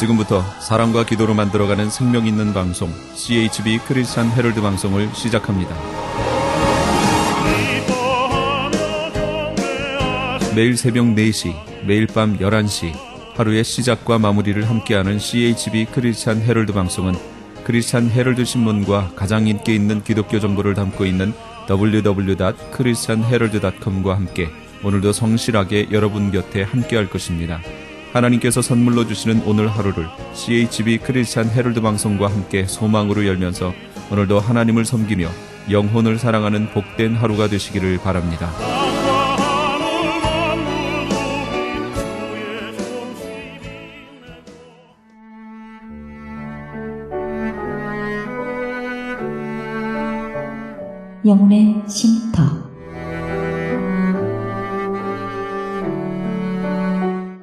지금부터 사랑과 기도로 만들어가는 생명 있는 방송 CHB 크리스찬 헤럴드 방송을 시작합니다. 매일 새벽 4시, 매일 밤 11시 하루의 시작과 마무리를 함께하는 CHB 크리스찬 헤럴드 방송은 크리스찬 헤럴드 신문과 가장 인기 있는 기독교 정보를 담고 있는 www.christianherald.com과 함께 오늘도 성실하게 여러분 곁에 함께할 것입니다. 하나님께서 선물로 주시는 오늘 하루를 CHB 크리스찬 헤럴드 방송과 함께 소망으로 열면서 오늘도 하나님을 섬기며 영혼을 사랑하는 복된 하루가 되시기를 바랍니다. 영혼의 쉼터.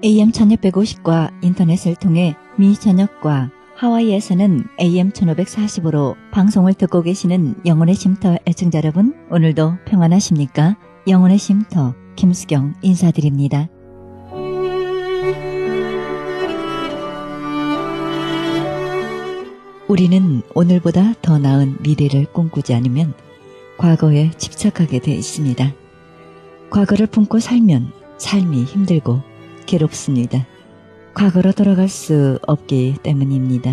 AM 1650과 인터넷을 통해 미 전역과 하와이에서는 AM 1540으로 방송을 듣고 계시는 영혼의 쉼터 애청자 여러분, 오늘도 평안하십니까? 영혼의 쉼터 김수경 인사드립니다. 우리는 오늘보다 더 나은 미래를 꿈꾸지 않으면 과거에 집착하게 되어 있습니다. 과거를 품고 살면 삶이 힘들고 괴롭습니다. 과거로 돌아갈 수 없기 때문입니다.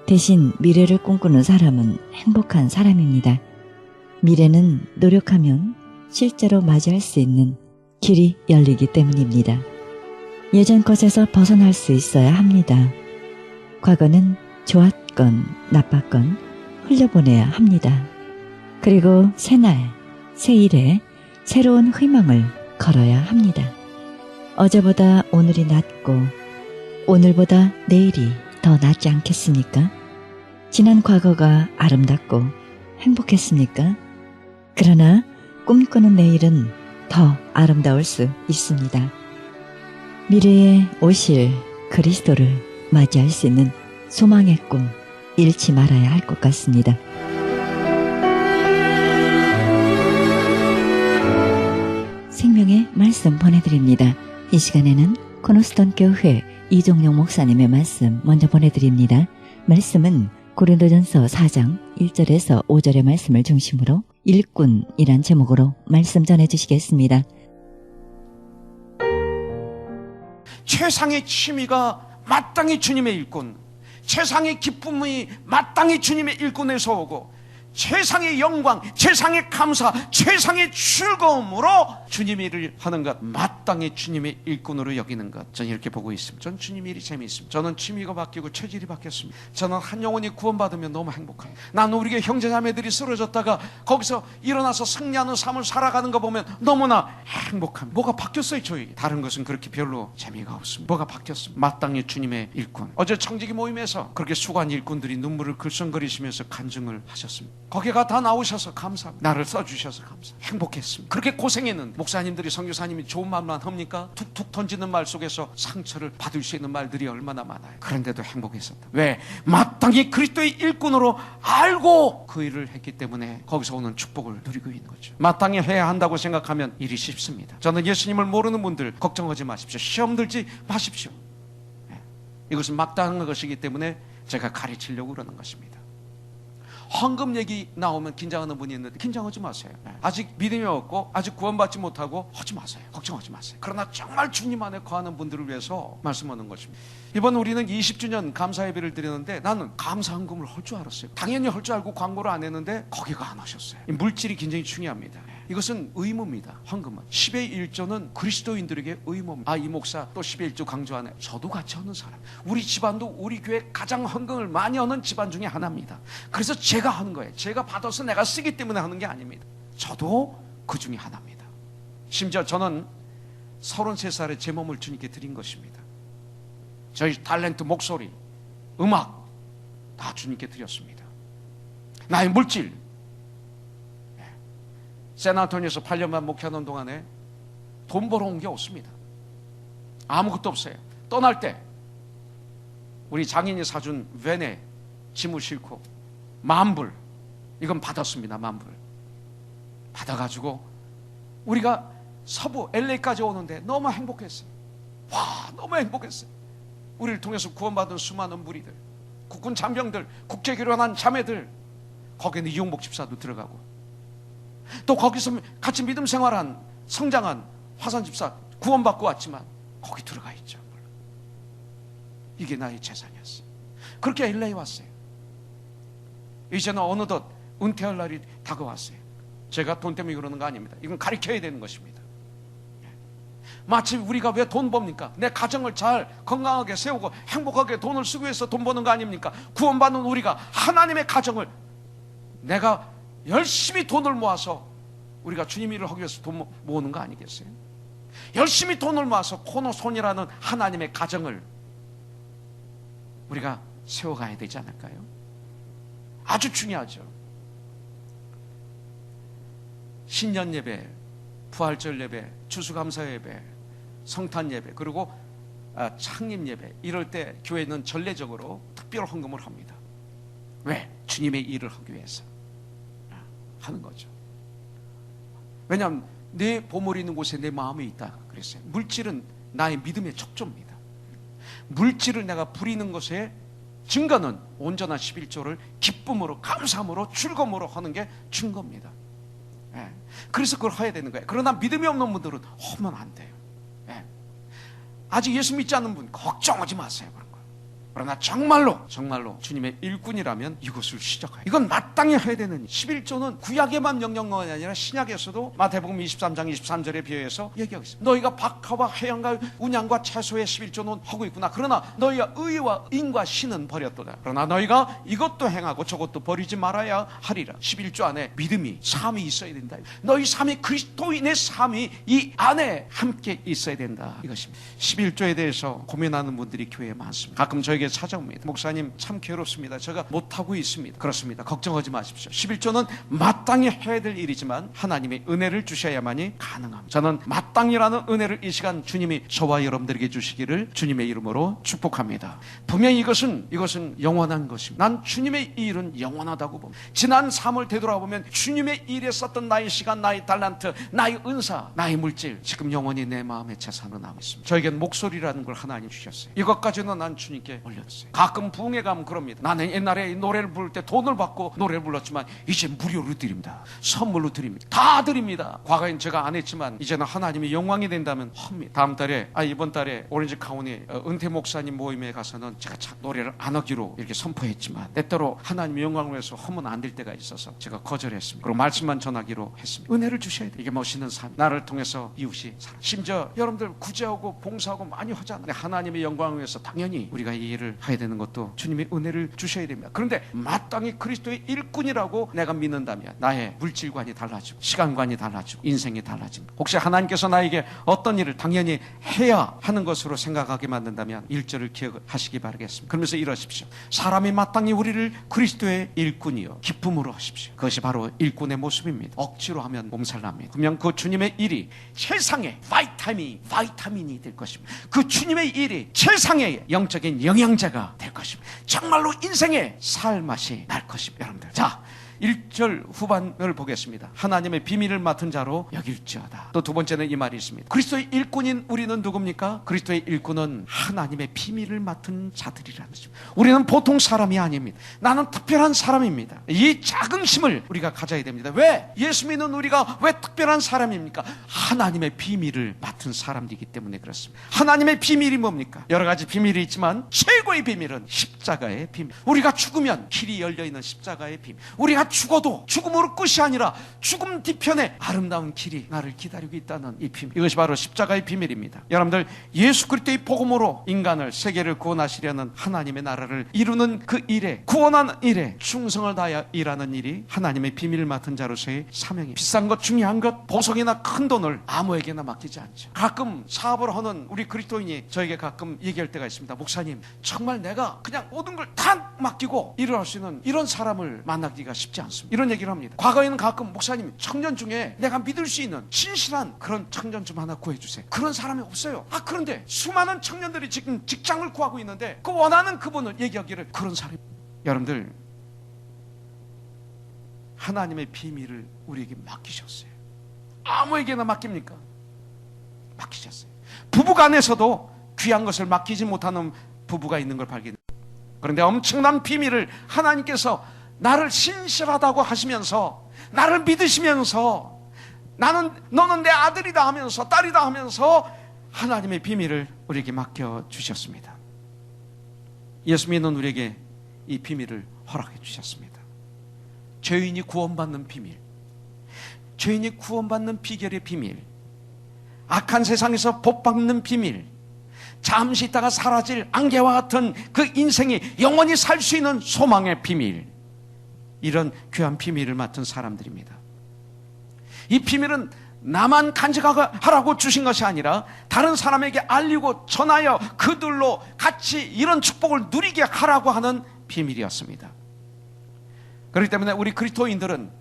대신 미래를 꿈꾸는 사람은 행복한 사람입니다. 미래는 노력하면 실제로 맞이할 수 있는 길이 열리기 때문입니다. 예전 것에서 벗어날 수 있어야 합니다. 과거는 좋았건 나빴건 흘려보내야 합니다. 그리고 새날, 새일에 새로운 희망을 걸어야 합니다. 어제보다 오늘이 낫고 오늘보다 내일이 더 낫지 않겠습니까? 지난 과거가 아름답고 행복했습니까? 그러나 꿈꾸는 내일은 더 아름다울 수 있습니다. 미래에 오실 그리스도를 맞이할 수 있는 소망의 꿈 잃지 말아야 할 것 같습니다. 생명의 말씀 보내드립니다. 이 시간에는 코너스톤 교회 이종용 목사님의 말씀 먼저 보내드립니다. 말씀은 고린도전서 4장 1절에서 5절의 말씀을 중심으로 일꾼이란 제목으로 말씀 전해주시겠습니다. 최상의 취미가 마땅히 주님의 일꾼, 최상의 기쁨이 마땅히 주님의 일꾼에서 오고, 최상의 영광, 최상의 감사, 최상의 즐거움으로 주님의 일을 하는 것, 마땅히 주님의 일꾼으로 여기는 것, 저는 이렇게 보고 있습니다. 저는 주님의 일이 재미있습니다. 저는 취미가 바뀌고 체질이 바뀌었습니다. 저는 한 영혼이 구원받으면 너무 행복합니다. 나는 우리의 형제자매들이 쓰러졌다가 거기서 일어나서 승리하는 삶을 살아가는 거 보면 너무나 행복합니다. 뭐가 바뀌었어요 저희. 다른 것은 그렇게 별로 재미가 없습니다. 뭐가 바뀌었습니다. 마땅히 주님의 일꾼. 어제 청지기 모임에서 그렇게 수고한 일꾼들이 눈물을 글썽거리시면서 간증을 하셨습니다. 거기가 다 나오셔서 감사합니다. 나를 써주셔서 감사합니다. 행복했습니다. 그렇게 고생했는데 목사님들이, 선교사님이 좋은 말만 합니까? 툭툭 던지는 말 속에서 상처를 받을 수 있는 말들이 얼마나 많아요. 그런데도 행복했었다. 왜? 마땅히 그리스도의 일꾼으로 알고 그 일을 했기 때문에 거기서 오는 축복을 누리고 있는 거죠. 마땅히 해야 한다고 생각하면 일이 쉽습니다. 저는 예수님을 모르는 분들 걱정하지 마십시오. 시험 들지 마십시오. 이것은 마땅한 것이기 때문에 제가 가르치려고 그러는 것입니다. 헌금 얘기 나오면 긴장하는 분이 있는데 긴장하지 마세요. 아직 믿음이 없고 아직 구원받지 못하고 하지 마세요. 걱정하지 마세요. 그러나 정말 주님 안에 거하는 분들을 위해서 말씀하는 것입니다. 이번 우리는 20주년 감사 예배를 드리는데 나는 감사 헌금을 할 줄 알았어요. 당연히 할 줄 알고 광고를 안 했는데 거기가 안 하셨어요. 물질이 굉장히 중요합니다. 이것은 의무입니다. 헌금은 10의 1조는 그리스도인들에게 의무입니다. 이 목사 또 10의 1조 강조하네. 저도 같이 하는 사람. 우리 집안도 우리 교회 가장 헌금을 많이 하는 집안 중에 하나입니다. 그래서 제가 하는 거예요. 제가 받아서 내가 쓰기 때문에 하는 게 아닙니다. 저도 그 중에 하나입니다. 심지어 저는 33살에 제 몸을 주님께 드린 것입니다. 저희 탤런트, 목소리, 음악 다 주님께 드렸습니다. 나의 물질, 샌안토니오에서 8년만 목회하는 동안에 돈 벌어온 게 없습니다. 아무것도 없어요. 떠날 때 우리 장인이 사준 밴에 짐을 싣고 10,000불, 이건 받았습니다. 10,000불 받아가지고 우리가 서부 LA까지 오는데 너무 행복했어요. 와, 너무 행복했어요. 우리를 통해서 구원받은 수많은 무리들, 국군 장병들, 국제결혼한 자매들, 거기에는 이용복 집사도 들어가고, 또 거기서 같이 믿음 생활한 성장한 화산 집사 구원받고 왔지만 거기 들어가 있죠. 이게 나의 재산이었어요. 그렇게 LA 왔어요. 이제는 어느덧 은퇴할 날이 다가왔어요. 제가 돈 때문에 그러는 거 아닙니다. 이건 가르쳐야 되는 것입니다. 마치 우리가 왜 돈 법니까? 내 가정을 잘 건강하게 세우고 행복하게 돈을 쓰기 위해서 돈 버는 거 아닙니까? 구원받는 우리가 하나님의 가정을, 내가 열심히 돈을 모아서 우리가 주님 일을 하기 위해서 돈 모으는 거 아니겠어요? 열심히 돈을 모아서 코노손이라는 하나님의 가정을 우리가 세워가야 되지 않을까요? 아주 중요하죠. 신년 예배, 부활절 예배, 추수감사 예배, 성탄 예배, 그리고 창립 예배, 이럴 때 교회는 전례적으로 특별 헌금을 합니다. 왜? 주님의 일을 하기 위해서 하는 거죠. 왜냐하면 내 보물이 있는 곳에 내 마음이 있다 그랬어요. 물질은 나의 믿음의 척조입니다. 물질을 내가 부리는 것의 증거는 온전한 11조를 기쁨으로, 감사함으로, 즐거움으로 하는 게 증거입니다. 그래서 그걸 해야 되는 거예요. 그러나 믿음이 없는 분들은 하면 안 돼요. 아직 예수 믿지 않는 분 걱정하지 마세요. 그런 거. 그러나 정말로 주님의 일꾼이라면 이것을 시작해요. 이건 마땅히 해야 되는, 11조는 구약에만 명령어가 아니라 신약에서도 마태복음 23장 23절에 비유해서 얘기하고 있습니다. 너희가 박하와 해양과 운양과 채소의 11조는 하고 있구나. 그러나 너희가 의와 인과 신은 버렸도다. 그러나 너희가 이것도 행하고 저것도 버리지 말아야 하리라. 11조 안에 믿음이, 삶이 있어야 된다. 너희 삶이 그리스도인의 삶이 이 안에 함께 있어야 된다. 이것입니다. 11조에 대해서 고민하는 분들이 교회에 많습니다. 가끔 저에게 찾아옵니다. 목사님 참 괴롭습니다. 제가 못하고 있습니다. 그렇습니다. 걱정하지 마십시오. 11조는 마땅히 해야 될 일이지만 하나님의 은혜를 주셔야만이 가능합니다. 저는 마땅이라는 은혜를 이 시간 주님이 저와 여러분들에게 주시기를 주님의 이름으로 축복합니다. 분명히 이것은 영원한 것입니다. 난 주님의 일은 영원하다고 봅니다. 지난 삶을 되돌아보면 주님의 일에 썼던 나의 시간, 나의 달란트, 나의 은사, 나의 물질, 지금 영원히 내 마음의 재산으로 남아 있습니다. 저에겐 목소리라는 걸 하나님 주셨어요. 이것까지는 난 주님께 올렸어요. 가끔 부흥회 가면 그럽니다. 나는 옛날에 노래를 부를 때 돈을 받고 노래를 불렀지만 이제 무료로 드립니다. 선물로 드립니다. 다 드립니다. 과거엔 제가 안 했지만 이제는 하나님이 영광이 된다면 합니다. 다음 달에, 이번 달에 오렌지 카운티 은퇴 목사님 모임에 가서는 제가 노래를 안 하기로 이렇게 선포했지만 때때로 하나님의 영광을 위해서 하면 안 될 때가 있어서 제가 거절했습니다. 그리고 말씀만 전하기로 했습니다. 은혜를 주셔야 돼요. 이게 멋있는 삶. 나를 통해서 이웃이 살아. 심지어 여러분들 구제하고 봉사하고 많이 하잖아요. 하나님의 영광을 위해서 당연히 우리가 이 일을 해야 되는 것도 주님의 은혜를 주셔야 됩니다. 그런데 마땅히 그리스도의 일꾼이라고 내가 믿는다면 나의 물질관이 달라지고 시간관이 달라지고 인생이 달라집니다. 혹시 하나님께서 나에게 어떤 일을 당연히 해야 하는 것으로 생각하게 만든다면 1절을 기억하시기 바라겠습니다. 그러면서 이러십시오. 사람이 마땅히 우리를 그리스도의 일꾼이요 기쁨으로 하십시오. 그것이 바로 일꾼의 모습입니다. 억지로 하면 몸살납니다. 분명 그 주님의 일이 세상에 바이타민이 될 것입니다. 그 주님의 일이 세상에 영적인 영양제가 될 것입니다. 정말로 인생의 살맛이 날 것입니다. 여러분들, 자, 1절 후반을 보겠습니다. 하나님의 비밀을 맡은 자로 여길지어다. 또 두 번째는 이 말이 있습니다. 그리스도의 일꾼인 우리는 누굽니까? 그리스도의 일꾼은 하나님의 비밀을 맡은 자들이라는 것입니다. 우리는 보통 사람이 아닙니다. 나는 특별한 사람입니다. 이 자긍심을 우리가 가져야 됩니다. 왜? 예수 믿는 우리가 왜 특별한 사람입니까? 하나님의 비밀을 맡은 사람이기 때문에 그렇습니다. 하나님의 비밀이 뭡니까? 여러 가지 비밀이 있지만 최고의 비밀은 십자가의 비밀. 우리가 죽으면 길이 열려있는 십자가의 비밀. 우리가 죽어도 죽음으로 끝이 아니라 죽음 뒤편에 아름다운 길이 나를 기다리고 있다는 이 비밀, 이것이 바로 십자가의 비밀입니다. 여러분들, 예수 그리스도의 복음으로 인간을, 세계를 구원하시려는 하나님의 나라를 이루는 그 일에, 구원하는 일에 충성을 다하여 일하는 일이 하나님의 비밀을 맡은 자로서의 사명입니다. 비싼 것, 중요한 것, 보석이나 큰 돈을 아무에게나 맡기지 않죠. 가끔 사업을 하는 우리 그리스도인이 저에게 가끔 얘기할 때가 있습니다. 목사님, 정말 내가 그냥 모든 걸 다 맡기고 일을 할 수 있는 이런 사람을 만나기가 쉽지 않습니다. 이런 얘기를 합니다. 과거에는 가끔 목사님, 청년 중에 내가 믿을 수 있는 신실한 그런 청년 좀 하나 구해주세요. 그런 사람이 없어요. 그런데 수많은 청년들이 지금 직장을 구하고 있는데 그 원하는 그분을 얘기하기를 그런 사람이. 여러분들, 하나님의 비밀을 우리에게 맡기셨어요. 아무에게나 맡깁니까? 맡기셨어요. 부부간에서도 귀한 것을 맡기지 못하는 부부가 있는 걸 발견해요. 그런데 엄청난 비밀을 하나님께서 나를 신실하다고 하시면서, 나를 믿으시면서, 너는 내 아들이다 하면서, 딸이다 하면서 하나님의 비밀을 우리에게 맡겨주셨습니다. 예수 믿는 우리에게 이 비밀을 허락해 주셨습니다. 죄인이 구원받는 비밀, 죄인이 구원받는 비결의 비밀, 악한 세상에서 복받는 비밀, 잠시 있다가 사라질 안개와 같은 그 인생이 영원히 살 수 있는 소망의 비밀, 이런 귀한 비밀을 맡은 사람들입니다. 이 비밀은 나만 간직하라고 주신 것이 아니라 다른 사람에게 알리고 전하여 그들로 같이 이런 축복을 누리게 하라고 하는 비밀이었습니다. 그렇기 때문에 우리 그리스도인들은,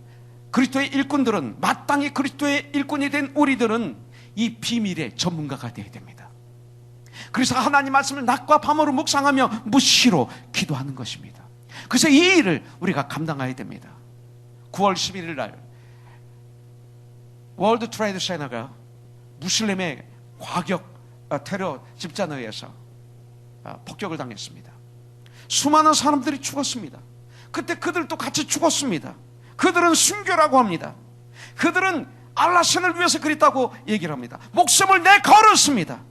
그리스도의 일꾼들은, 마땅히 그리스도의 일꾼이 된 우리들은 이 비밀의 전문가가 되어야 됩니다. 그래서 하나님 말씀을 낮과 밤으로 묵상하며 무시로 기도하는 것입니다. 그래서 이 일을 우리가 감당해야 됩니다. 9월 11일 날 월드 트레이드 센터가 무슬림의 과격 테러 집단에 의해서 폭격을 당했습니다. 수많은 사람들이 죽었습니다. 그때 그들도 같이 죽었습니다. 그들은 순교라고 합니다. 그들은 알라신을 위해서 그랬다고 얘기를 합니다. 목숨을 내걸었습니다.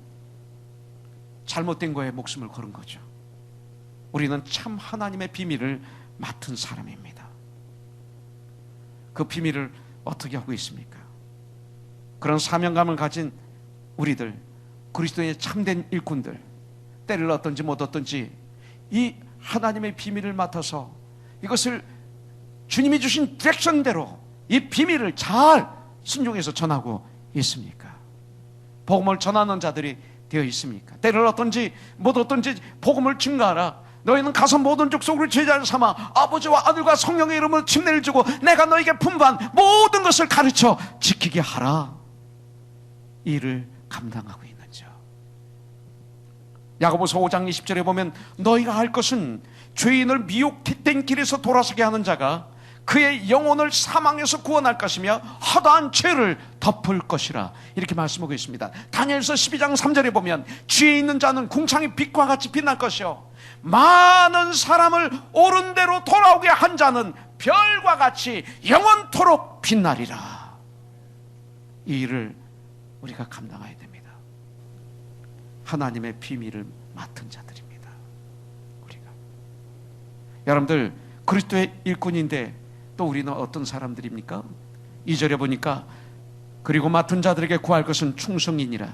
잘못된 거에 목숨을 걸은 거죠. 우리는 참 하나님의 비밀을 맡은 사람입니다. 그 비밀을 어떻게 하고 있습니까? 그런 사명감을 가진 우리들, 그리스도의 참된 일꾼들, 때를 얻든지 못 얻든지 이 하나님의 비밀을 맡아서 이것을 주님이 주신 디렉션대로 이 비밀을 잘 순종해서 전하고 있습니까? 복음을 전하는 자들이 되어 있습니까? 때를 얻든지 못 얻든지 복음을 증거하라. 너희는 가서 모든 족속을 제자를 삼아 아버지와 아들과 성령의 이름으로 침례를 주고 내가 너에게 분부한 모든 것을 가르쳐 지키게 하라. 이 일을 감당하고 있는지요. 야고보서 5장 20절에 보면 너희가 할 것은 죄인을 미혹된 길에서 돌아서게 하는 자가 그의 영혼을 사망에서 구원할 것이며 허다한 죄를 덮을 것이라, 이렇게 말씀하고 있습니다. 다니엘서 12장 3절에 보면 죄에 있는 자는 궁창의 빛과 같이 빛날 것이요 많은 사람을 옳은 대로 돌아오게 한 자는 별과 같이 영원토록 빛나리라. 이 일을 우리가 감당해야 됩니다. 하나님의 비밀을 맡은 자들입니다. 우리가. 여러분들 그리스도의 일꾼인데 또 우리는 어떤 사람들입니까? 2절에 보니까 그리고 맡은 자들에게 구할 것은 충성이니라.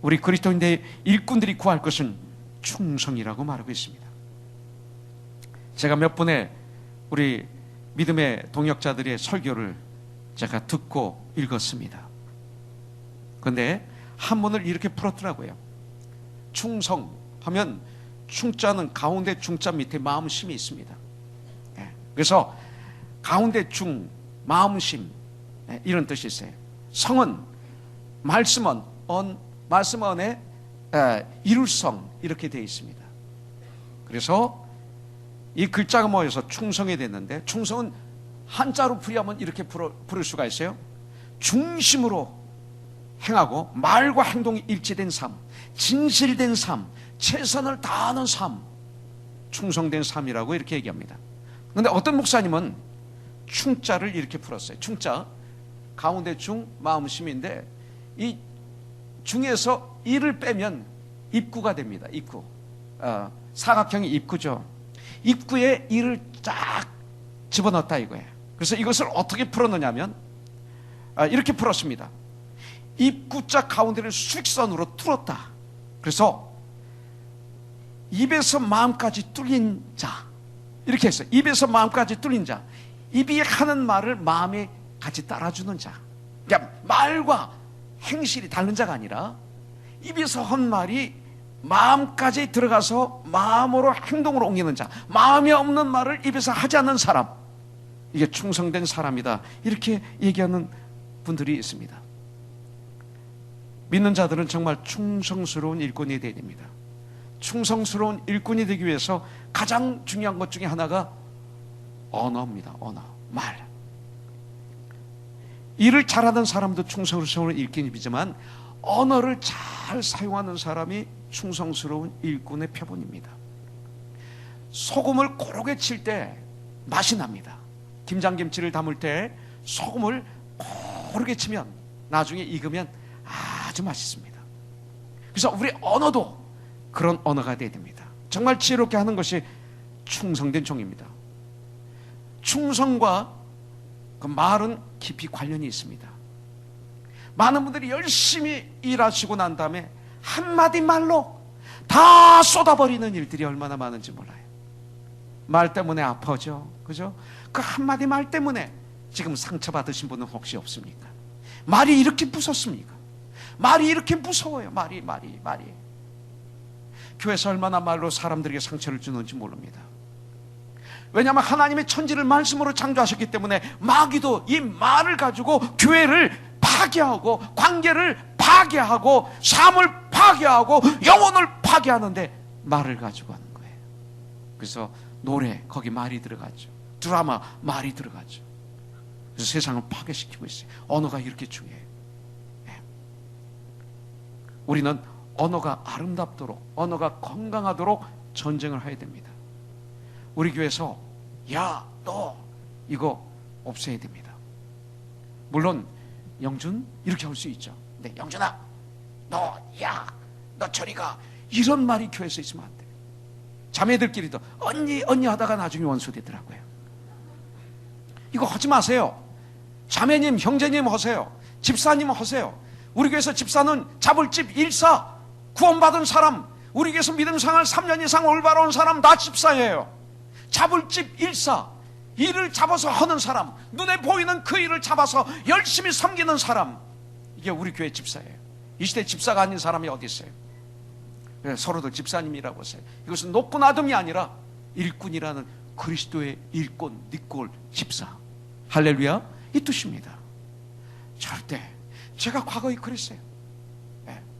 우리 그리스도인의 일꾼들이 구할 것은 충성이라고 말하고 있습니다. 제가 몇 분의 우리 믿음의 동역자들의 설교를 제가 듣고 읽었습니다. 그런데 한문을 이렇게 풀었더라고요. 충성하면 충자는 가운데 중자 밑에 마음심이 있습니다. 그래서 가운데 중, 마음심, 이런 뜻이 있어요. 성은 말씀은 말씀언의 이룰성, 이렇게 되어 있습니다. 그래서 이 글자가 모여서 충성이 됐는데, 충성은 한자로 풀이하면 이렇게 부를 수가 있어요. 중심으로 행하고 말과 행동이 일치된 삶, 진실된 삶, 최선을 다하는 삶, 충성된 삶이라고 이렇게 얘기합니다. 그런데 어떤 목사님은 충자를 이렇게 풀었어요. 충자, 가운데 중, 마음심인데 이 중에서 이를 빼면 입구가 됩니다. 입구, 사각형이 입구죠. 입구에 이를 쫙 집어넣었다 이거예요. 그래서 이것을 어떻게 풀었느냐면 이렇게 풀었습니다. 입구자 가운데를 수직선으로 뚫었다. 그래서 입에서 마음까지 뚫린 자, 이렇게 했어요. 입에서 마음까지 뚫린 자, 입이 하는 말을 마음에 같이 따라주는 자. 그러니까 말과 행실이 다른 자가 아니라 입에서 한 말이 마음까지 들어가서 마음으로 행동으로 옮기는 자, 마음에 없는 말을 입에서 하지 않는 사람, 이게 충성된 사람이다, 이렇게 얘기하는 분들이 있습니다. 믿는 자들은 정말 충성스러운 일꾼이 되어야 됩니다. 충성스러운 일꾼이 되기 위해서 가장 중요한 것 중에 하나가 언어입니다. 언어, 말. 일을 잘하는 사람도 충성스러운 일꾼이지만 언어를 잘 사용하는 사람이 충성스러운 일꾼의 표본입니다. 소금을 고르게 칠 때 맛이 납니다. 김장김치를 담을 때 소금을 고르게 치면 나중에 익으면 아주 맛있습니다. 그래서 우리 언어도 그런 언어가 되어야 됩니다. 정말 지혜롭게 하는 것이 충성된 종입니다. 충성과 그 말은 깊이 관련이 있습니다. 많은 분들이 열심히 일하시고 난 다음에 한마디 말로 다 쏟아버리는 일들이 얼마나 많은지 몰라요. 말 때문에 아파져, 그죠? 그 한마디 말 때문에 지금 상처받으신 분은 혹시 없습니까? 말이 이렇게 무섭습니까? 말이 이렇게 무서워요. 말이. 교회에서 얼마나 말로 사람들에게 상처를 주는지 모릅니다. 왜냐하면 하나님의 천지를 말씀으로 창조하셨기 때문에 마귀도 이 말을 가지고 교회를 파괴하고 관계를 파괴하고 삶을 파괴하고 영혼을 파괴하는데 말을 가지고 하는 거예요. 그래서 노래 거기 말이 들어가죠. 드라마 말이 들어가죠. 그래서 세상을 파괴시키고 있어요. 언어가 이렇게 중요해요. 우리는 언어가 아름답도록 언어가 건강하도록 전쟁을 해야 됩니다. 우리 교회에서 야, 너 이거 없애야 됩니다. 물론 영준 이렇게 할 수 있죠. 근데 영준아, 너 저리 가, 이런 말이 교회에서 있으면 안 돼요. 자매들끼리도 언니 하다가 나중에 원수 되더라고요. 이거 하지 마세요. 자매님, 형제님 하세요. 집사님 하세요. 우리 교회에서 집사는 자불집 일사, 구원받은 사람, 우리 교회에서 믿음 생활 3년 이상 올바른 사람 다 집사예요. 자불집 일사, 일을 잡아서 하는 사람, 눈에 보이는 그 일을 잡아서 열심히 섬기는 사람, 이게 우리 교회 집사예요. 이 시대 집사가 아닌 사람이 어디 있어요? 서로들 집사님이라고 하세요. 이것은 높은 아둠이 아니라 일꾼이라는 그리스도의 일꾼, 니꼴 집사, 할렐루야, 이 뜻입니다. 절대 제가 과거에 그랬어요.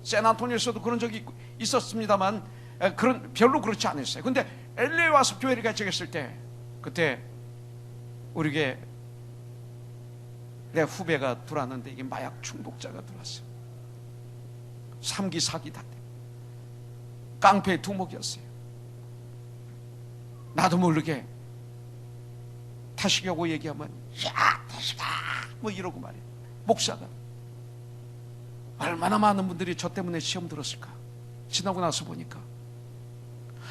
샌안토니오에서도 그런 적이 있었습니다만 별로 그렇지 않았어요. 근데 LA에 와서 교회를 개척했을 때, 그때 우리 교회 내 후배가 들어왔는데 이게 마약 중독자가 들어왔어요. 3기 4기 다 돼. 깡패의 두목이었어요. 나도 모르게 타식이 오고 얘기하면 야 타식아 뭐 이러고 말이에요. 목사가 얼마나 많은 분들이 저 때문에 시험 들었을까. 지나고 나서 보니까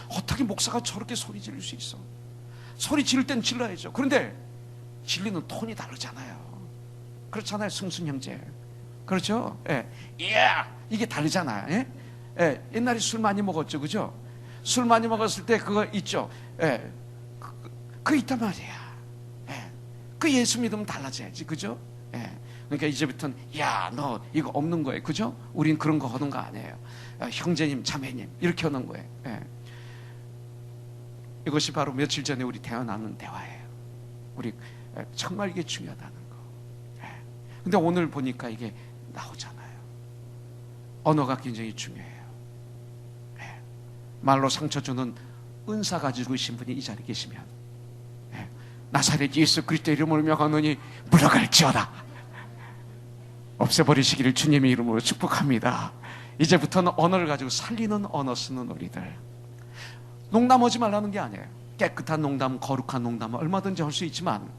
어떻게 목사가 저렇게 소리 지를 수 있어. 소리 지를 땐 질러야죠. 그런데 질리는 톤이 다르잖아요. 그렇잖아요, 승순 형제. 그렇죠? 예. 이게 다르잖아요. 예? 예. 옛날에 술 많이 먹었죠, 그죠? 술 많이 먹었을 때 그거 있죠. 예. 그 있단 말이야. 예. 그 예수 믿으면 달라져야지, 그죠? 예. 그러니까 이제부터는 야, 너 이거 없는 거예요, 그죠? 우린 그런 거 하는 거 아니에요. 형제님, 자매님 이렇게 하는 거예요. 예. 이것이 바로 며칠 전에 우리 대화 나눈 대화예요. 우리 정말 이게 중요하다는 거. 근데 오늘 보니까 이게 나오잖아요. 언어가 굉장히 중요해요. 말로 상처 주는 은사 가지고 계신 분이 이 자리에 계시면 나사렛 예수 그리스도 이름으로 명하노니 물러갈지어다. 없애버리시기를 주님의 이름으로 축복합니다. 이제부터는 언어를 가지고 살리는 언어 쓰는 우리들. 농담하지 말라는 게 아니에요. 깨끗한 농담, 거룩한 농담은 얼마든지 할 수 있지만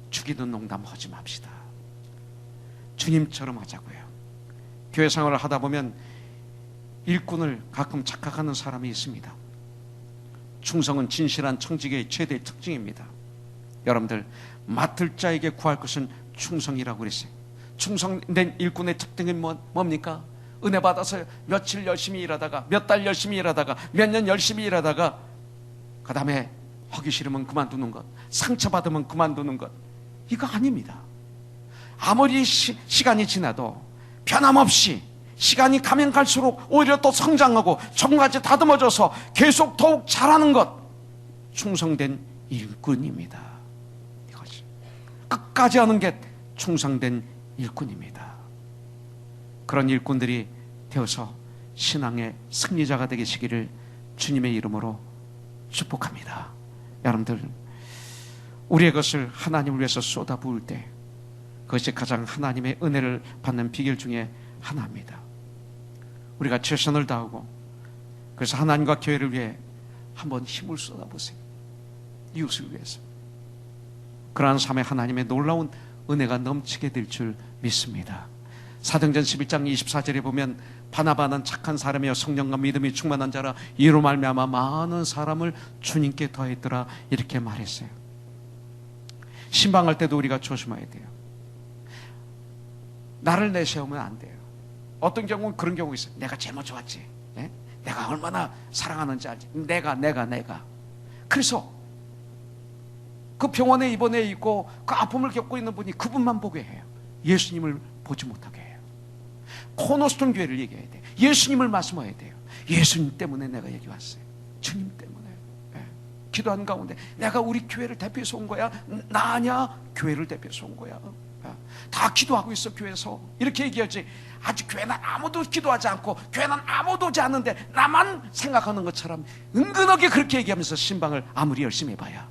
죽이는 농담 하지 맙시다. 주님처럼 하자고요. 교회 생활을 하다 보면 일꾼을 가끔 착각하는 사람이 있습니다. 충성은 진실한 청지기의 최대 특징입니다. 여러분들, 맡을 자에게 구할 것은 충성이라고 그랬어요. 충성된 일꾼의 특징이 뭡니까? 은혜 받아서 며칠 열심히 일하다가, 몇 달 열심히 일하다가, 몇 년 열심히 일하다가 그 다음에 하기 싫으면 그만두는 것, 상처받으면 그만두는 것, 이거 아닙니다. 아무리 시간이 지나도 변함없이 시간이 가면 갈수록 오히려 또 성장하고 정같이 다듬어져서 계속 더욱 잘하는 것, 충성된 일꾼입니다. 이것이 끝까지 하는 게 충성된 일꾼입니다. 그런 일꾼들이 되어서 신앙의 승리자가 되시기를 주님의 이름으로 축복합니다. 여러분들, 우리의 것을 하나님을 위해서 쏟아부을 때 그것이 가장 하나님의 은혜를 받는 비결 중에 하나입니다. 우리가 최선을 다하고, 그래서 하나님과 교회를 위해 한번 힘을 쏟아보세요. 이웃을 위해서. 그러한 삶에 하나님의 놀라운 은혜가 넘치게 될 줄 믿습니다. 사도행전 11장 24절에 보면 바나바는 착한 사람이요 성령과 믿음이 충만한 자라 이로 말미암아 많은 사람을 주님께 더했더라, 이렇게 말했어요. 신방할 때도 우리가 조심해야 돼요. 나를 내세우면 안 돼요. 어떤 경우는 그런 경우 있어요. 내가 제일 좋았지. 예? 내가 얼마나 사랑하는지 알지. 내가. 그래서 그 병원에 입원해 있고 그 아픔을 겪고 있는 분이 그분만 보게 해요. 예수님을 보지 못하게 해요. 코너스톤 교회를 얘기해야 돼요. 예수님을 말씀해야 돼요. 예수님 때문에 내가 여기 왔어요. 주님 때문에. 예. 기도하는 가운데 내가 우리 교회를 대표해서 온 거야? 나 아니야? 교회를 대표해서 온 거야. 다 기도하고 있어 교회에서. 이렇게 얘기하지. 아직 교회는 아무도 기도하지 않고 교회는 아무도 오지 않는데 나만 생각하는 것처럼 은근하게 그렇게 얘기하면서 신방을 아무리 열심히 해봐야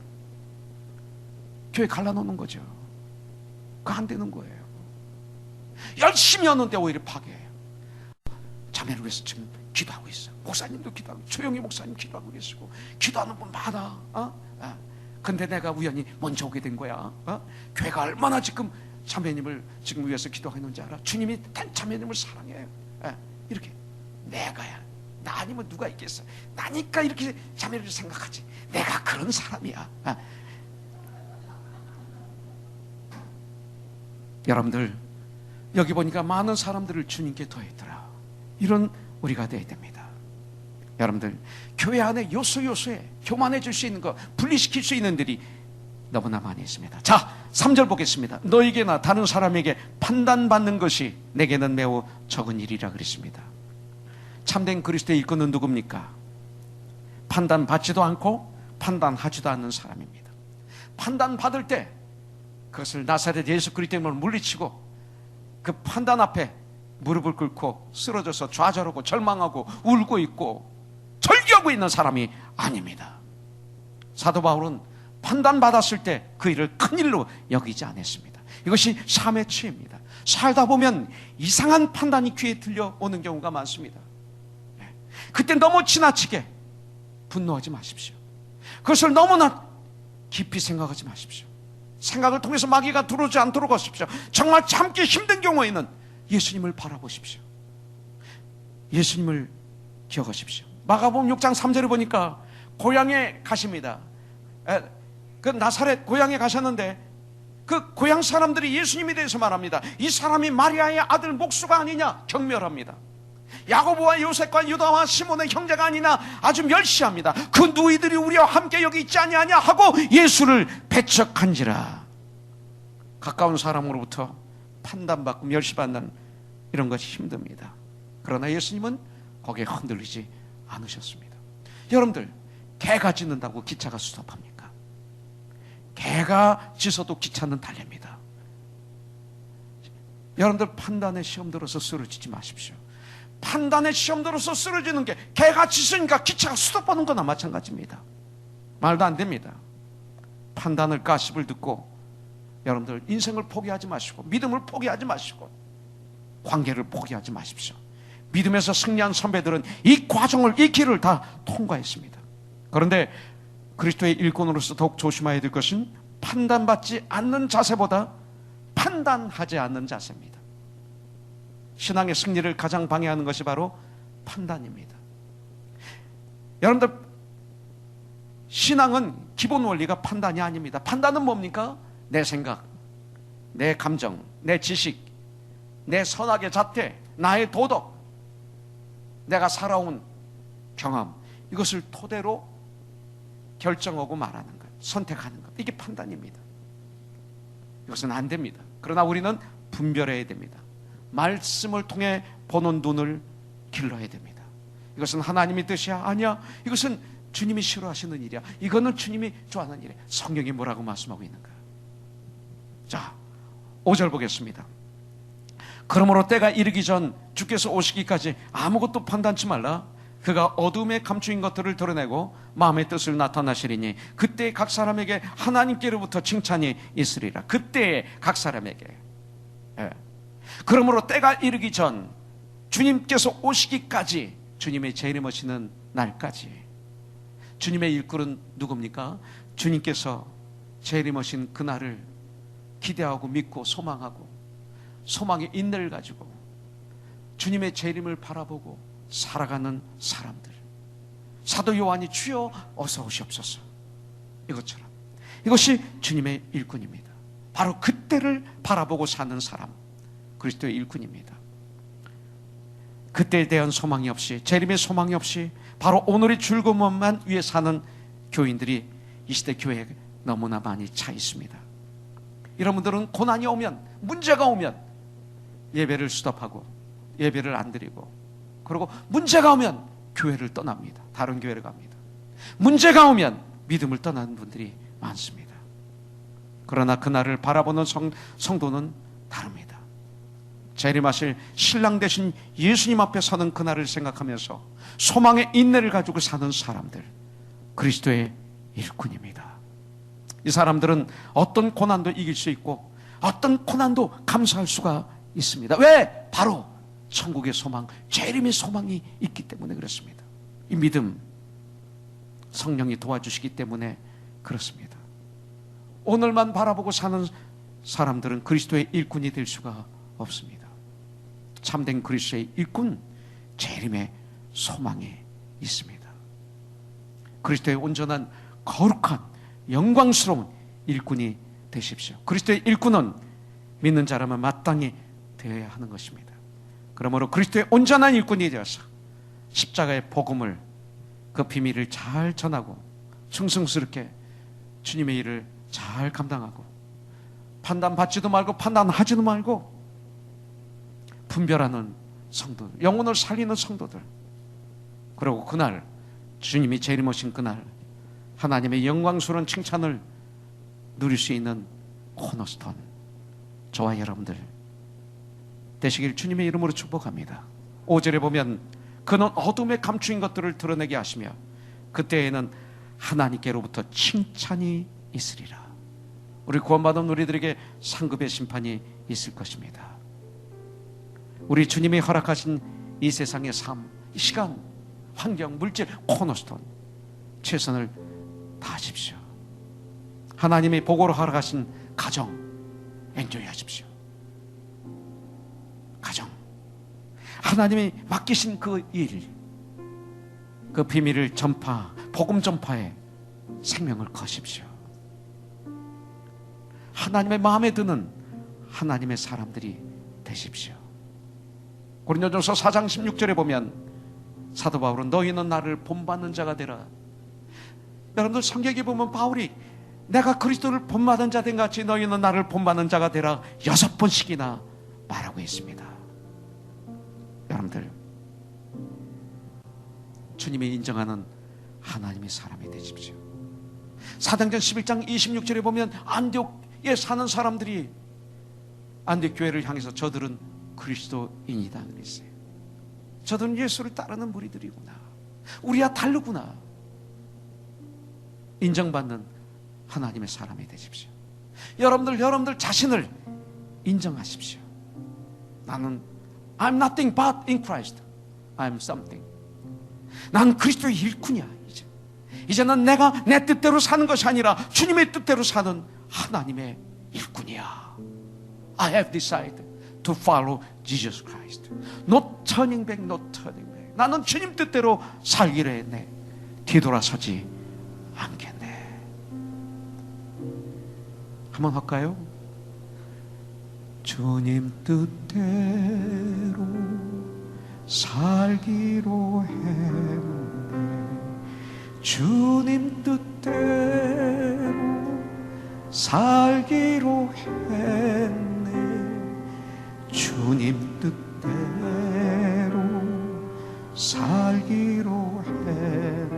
교회 갈라놓는 거죠. 그거 안 되는 거예요. 열심히 하는데 오히려 파괴해요. 자매를 위해서 지금 기도하고 있어. 목사님도 기도하고, 조용히 목사님 기도하고 계시고, 기도하는 분 많아. 근데 내가 우연히 먼저 오게 된 거야. 교회가 얼마나 지금 자매님을 지금 위해서 기도하는지 알아? 주님이 자매님을 사랑해요. 이렇게 내가야. 나 아니면 누가 있겠어? 나니까 이렇게 자매를 생각하지. 내가 그런 사람이야. 여러분들, 여기 보니까 많은 사람들을 주님께 더했더라. 이런 우리가 되어야 됩니다. 여러분들, 교회 안에 요소요소에 교만해질 수 있는 거, 분리시킬 수 있는 들이 너무나 많이 있습니다. 자, 3절 보겠습니다. 너에게나 다른 사람에게 판단받는 것이 내게는 매우 적은 일이라 그랬습니다. 참된 그리스도의 일꾼은 누굽니까? 판단받지도 않고 판단하지도 않는 사람입니다. 판단받을 때 그것을 나사렛 예수 그리스도를 물리치고 그 판단 앞에 무릎을 꿇고 쓰러져서 좌절하고 절망하고 울고 있고 절규하고 있는 사람이 아닙니다. 사도 바울은 판단받았을 때 그 일을 큰일로 여기지 않았습니다. 이것이 삶의 취입니다. 살다 보면 이상한 판단이 귀에 들려오는 경우가 많습니다. 그때 너무 지나치게 분노하지 마십시오. 그것을 너무나 깊이 생각하지 마십시오. 생각을 통해서 마귀가 들어오지 않도록 하십시오. 정말 참기 힘든 경우에는 예수님을 바라보십시오. 예수님을 기억하십시오. 마가복음 6장 3절을 보니까 고향에 가십니다. 그 나사렛 고향에 가셨는데 그 고향 사람들이 예수님에 대해서 말합니다. 이 사람이 마리아의 아들 목수가 아니냐 경멸합니다. 야고보와 요셉과 유다와 시몬의 형제가 아니냐 아주 멸시합니다. 그 누이들이 우리와 함께 여기 있지 아니하냐 하고 예수를 배척한지라. 가까운 사람으로부터 판단받고 멸시받는 이런 것이 힘듭니다. 그러나 예수님은 거기에 흔들리지 않으셨습니다. 여러분들, 개가 짖는다고 기차가 스톱합니까? 개가 짖어도 기차는 달립니다. 여러분들, 판단의 시험 들어서 쓰러지지 마십시오. 판단의 시험 들어서 쓰러지는 게 개가 짖으니까 기차가 스톱하는 거나 마찬가지입니다. 말도 안 됩니다. 판단을 가십을 듣고 여러분들 인생을 포기하지 마시고 믿음을 포기하지 마시고 관계를 포기하지 마십시오. 믿음에서 승리한 선배들은 이 과정을, 이 길을 다 통과했습니다. 그런데 그리스도의 일꾼으로서 더욱 조심해야 될 것은 판단받지 않는 자세보다 판단하지 않는 자세입니다. 신앙의 승리를 가장 방해하는 것이 바로 판단입니다. 여러분들, 신앙은 기본 원리가 판단이 아닙니다. 판단은 뭡니까? 내 생각, 내 감정, 내 지식, 내 선악의 잣대, 나의 도덕, 내가 살아온 경험, 이것을 토대로 결정하고 말하는 것, 선택하는 것, 이게 판단입니다. 이것은 안 됩니다. 그러나 우리는 분별해야 됩니다. 말씀을 통해 보는 눈을 길러야 됩니다. 이것은 하나님의 뜻이야? 아니야. 이것은 주님이 싫어하시는 일이야. 이거는 주님이 좋아하는 일이야. 성경이 뭐라고 말씀하고 있는가? 자, 5절 보겠습니다. 그러므로 때가 이르기 전 주께서 오시기까지 아무것도 판단치 말라. 그가 어둠에 감추인 것들을 드러내고 마음의 뜻을 나타나시리니 그때 각 사람에게 하나님께로부터 칭찬이 있으리라. 그때 각 사람에게. 그러므로 때가 이르기 전, 주님께서 오시기까지, 주님의 재림하시는 날까지. 주님의 일꾼은 누굽니까? 주님께서 재림하신 그날을 기대하고 믿고 소망하고 소망의 인내를 가지고 주님의 재림을 바라보고 살아가는 사람들. 사도 요한이 주여 어서 오시옵소서, 이것처럼, 이것이 주님의 일꾼입니다. 바로 그때를 바라보고 사는 사람, 그리스도의 일꾼입니다. 그때에 대한 소망이 없이, 재림의 소망이 없이 바로 오늘의 즐거움만 위해 사는 교인들이 이 시대 교회에 너무나 많이 차 있습니다. 여러분들은 고난이 오면, 문제가 오면 예배를 스톱하고 예배를 안 드리고, 그리고 문제가 오면 교회를 떠납니다. 다른 교회를 갑니다. 문제가 오면 믿음을 떠나는 분들이 많습니다. 그러나 그날을 바라보는 성도는 다릅니다. 재림하실 신랑 되신 예수님 앞에 서는 그날을 생각하면서 소망의 인내를 가지고 사는 사람들, 그리스도의 일꾼입니다. 이 사람들은 어떤 고난도 이길 수 있고 어떤 고난도 감수할 수가 있습니다. 왜? 바로 천국의 소망, 재림의 소망이 있기 때문에 그렇습니다. 이 믿음, 성령이 도와주시기 때문에 그렇습니다. 오늘만 바라보고 사는 사람들은 그리스도의 일꾼이 될 수가 없습니다. 참된 그리스도의 일꾼, 재림의 소망이 있습니다. 그리스도의 온전한 거룩한 영광스러운 일꾼이 되십시오. 그리스도의 일꾼은 믿는 자라면 마땅히 되어야 하는 것입니다. 그러므로 그리스도의 온전한 일꾼이 되어서 십자가의 복음을, 그 비밀을 잘 전하고 충성스럽게 주님의 일을 잘 감당하고, 판단받지도 말고 판단하지도 말고 분별하는 성도들, 영혼을 살리는 성도들, 그리고 그날 주님이 재림하신 그날 하나님의 영광스러운 칭찬을 누릴 수 있는 코너스톤, 저와 여러분들 되시길 주님의 이름으로 축복합니다. 5절에 보면 그는 어둠에 감추인 것들을 드러내게 하시며 그때에는 하나님께로부터 칭찬이 있으리라. 우리 구원받은 우리들에게 상급의 심판이 있을 것입니다. 우리 주님이 허락하신 이 세상의 삶, 이 시간, 환경, 물질, 코너스톤, 최선을 다하십시오. 하나님이 복으로 허락하신 가정 엔조이 하십시오. 가정, 하나님이 맡기신 그 일, 그 비밀을 전파, 복음 전파에 생명을 거십시오. 하나님의 마음에 드는 하나님의 사람들이 되십시오. 고린도전서 4장 16절에 보면 사도 바울은 너희는 나를 본받는 자가 되라. 여러분들 성경에 보면 바울이 내가 그리스도를 본받는 자 된 같이 너희는 나를 본받는 자가 되라 6번씩이나 말하고 있습니다. 여러분들, 주님이 인정하는 하나님의 사람이 되십시오. 사도행전 11장 26절에 보면 안디옥에 사는 사람들이 안디옥 교회를 향해서 저들은 그리스도인이다 그랬어요. 저들은 예수를 따르는 무리들이구나, 우리와 다르구나. 인정받는 하나님의 사람이 되십시오. 여러분들 자신을 인정하십시오. 나는 I'm nothing but in Christ. I'm something. 난 그리스도의 일꾼이야. 이제는 내가 내 뜻대로 사는 것이 아니라 주님의 뜻대로 사는 하나님의 일꾼이야. I have decided to follow Jesus Christ. No turning back, no turning back. 나는 주님 뜻대로 살기로 했네. 뒤돌아서지 않겠네. 한번 할까요? 주님 뜻대로 살기로 했네. 주님 뜻대로 살기로 했네. 주님 뜻대로 살기로 했네.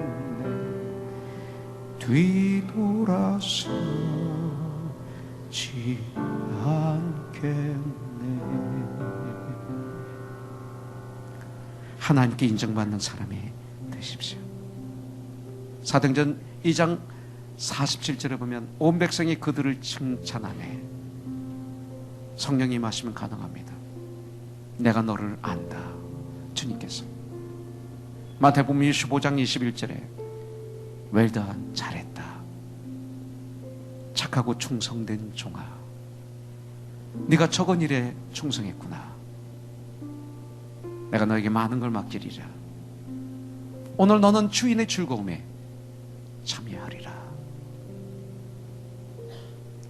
뒤돌아서지 않겠네. 하나님께 인정받는 사람이 되십시오. 사도행전 2장 47절에 보면 온 백성이 그들을 칭찬하네. 성령이 임하시면 가능합니다. 내가 너를 안다. 주님께서 마태복음 25장 21절에 웰던 잘했다. 착하고 충성된 종아. 네가 적은 일에 충성했구나. 내가 너에게 많은 걸 맡기리라. 오늘 너는 주인의 즐거움에 참여하리라.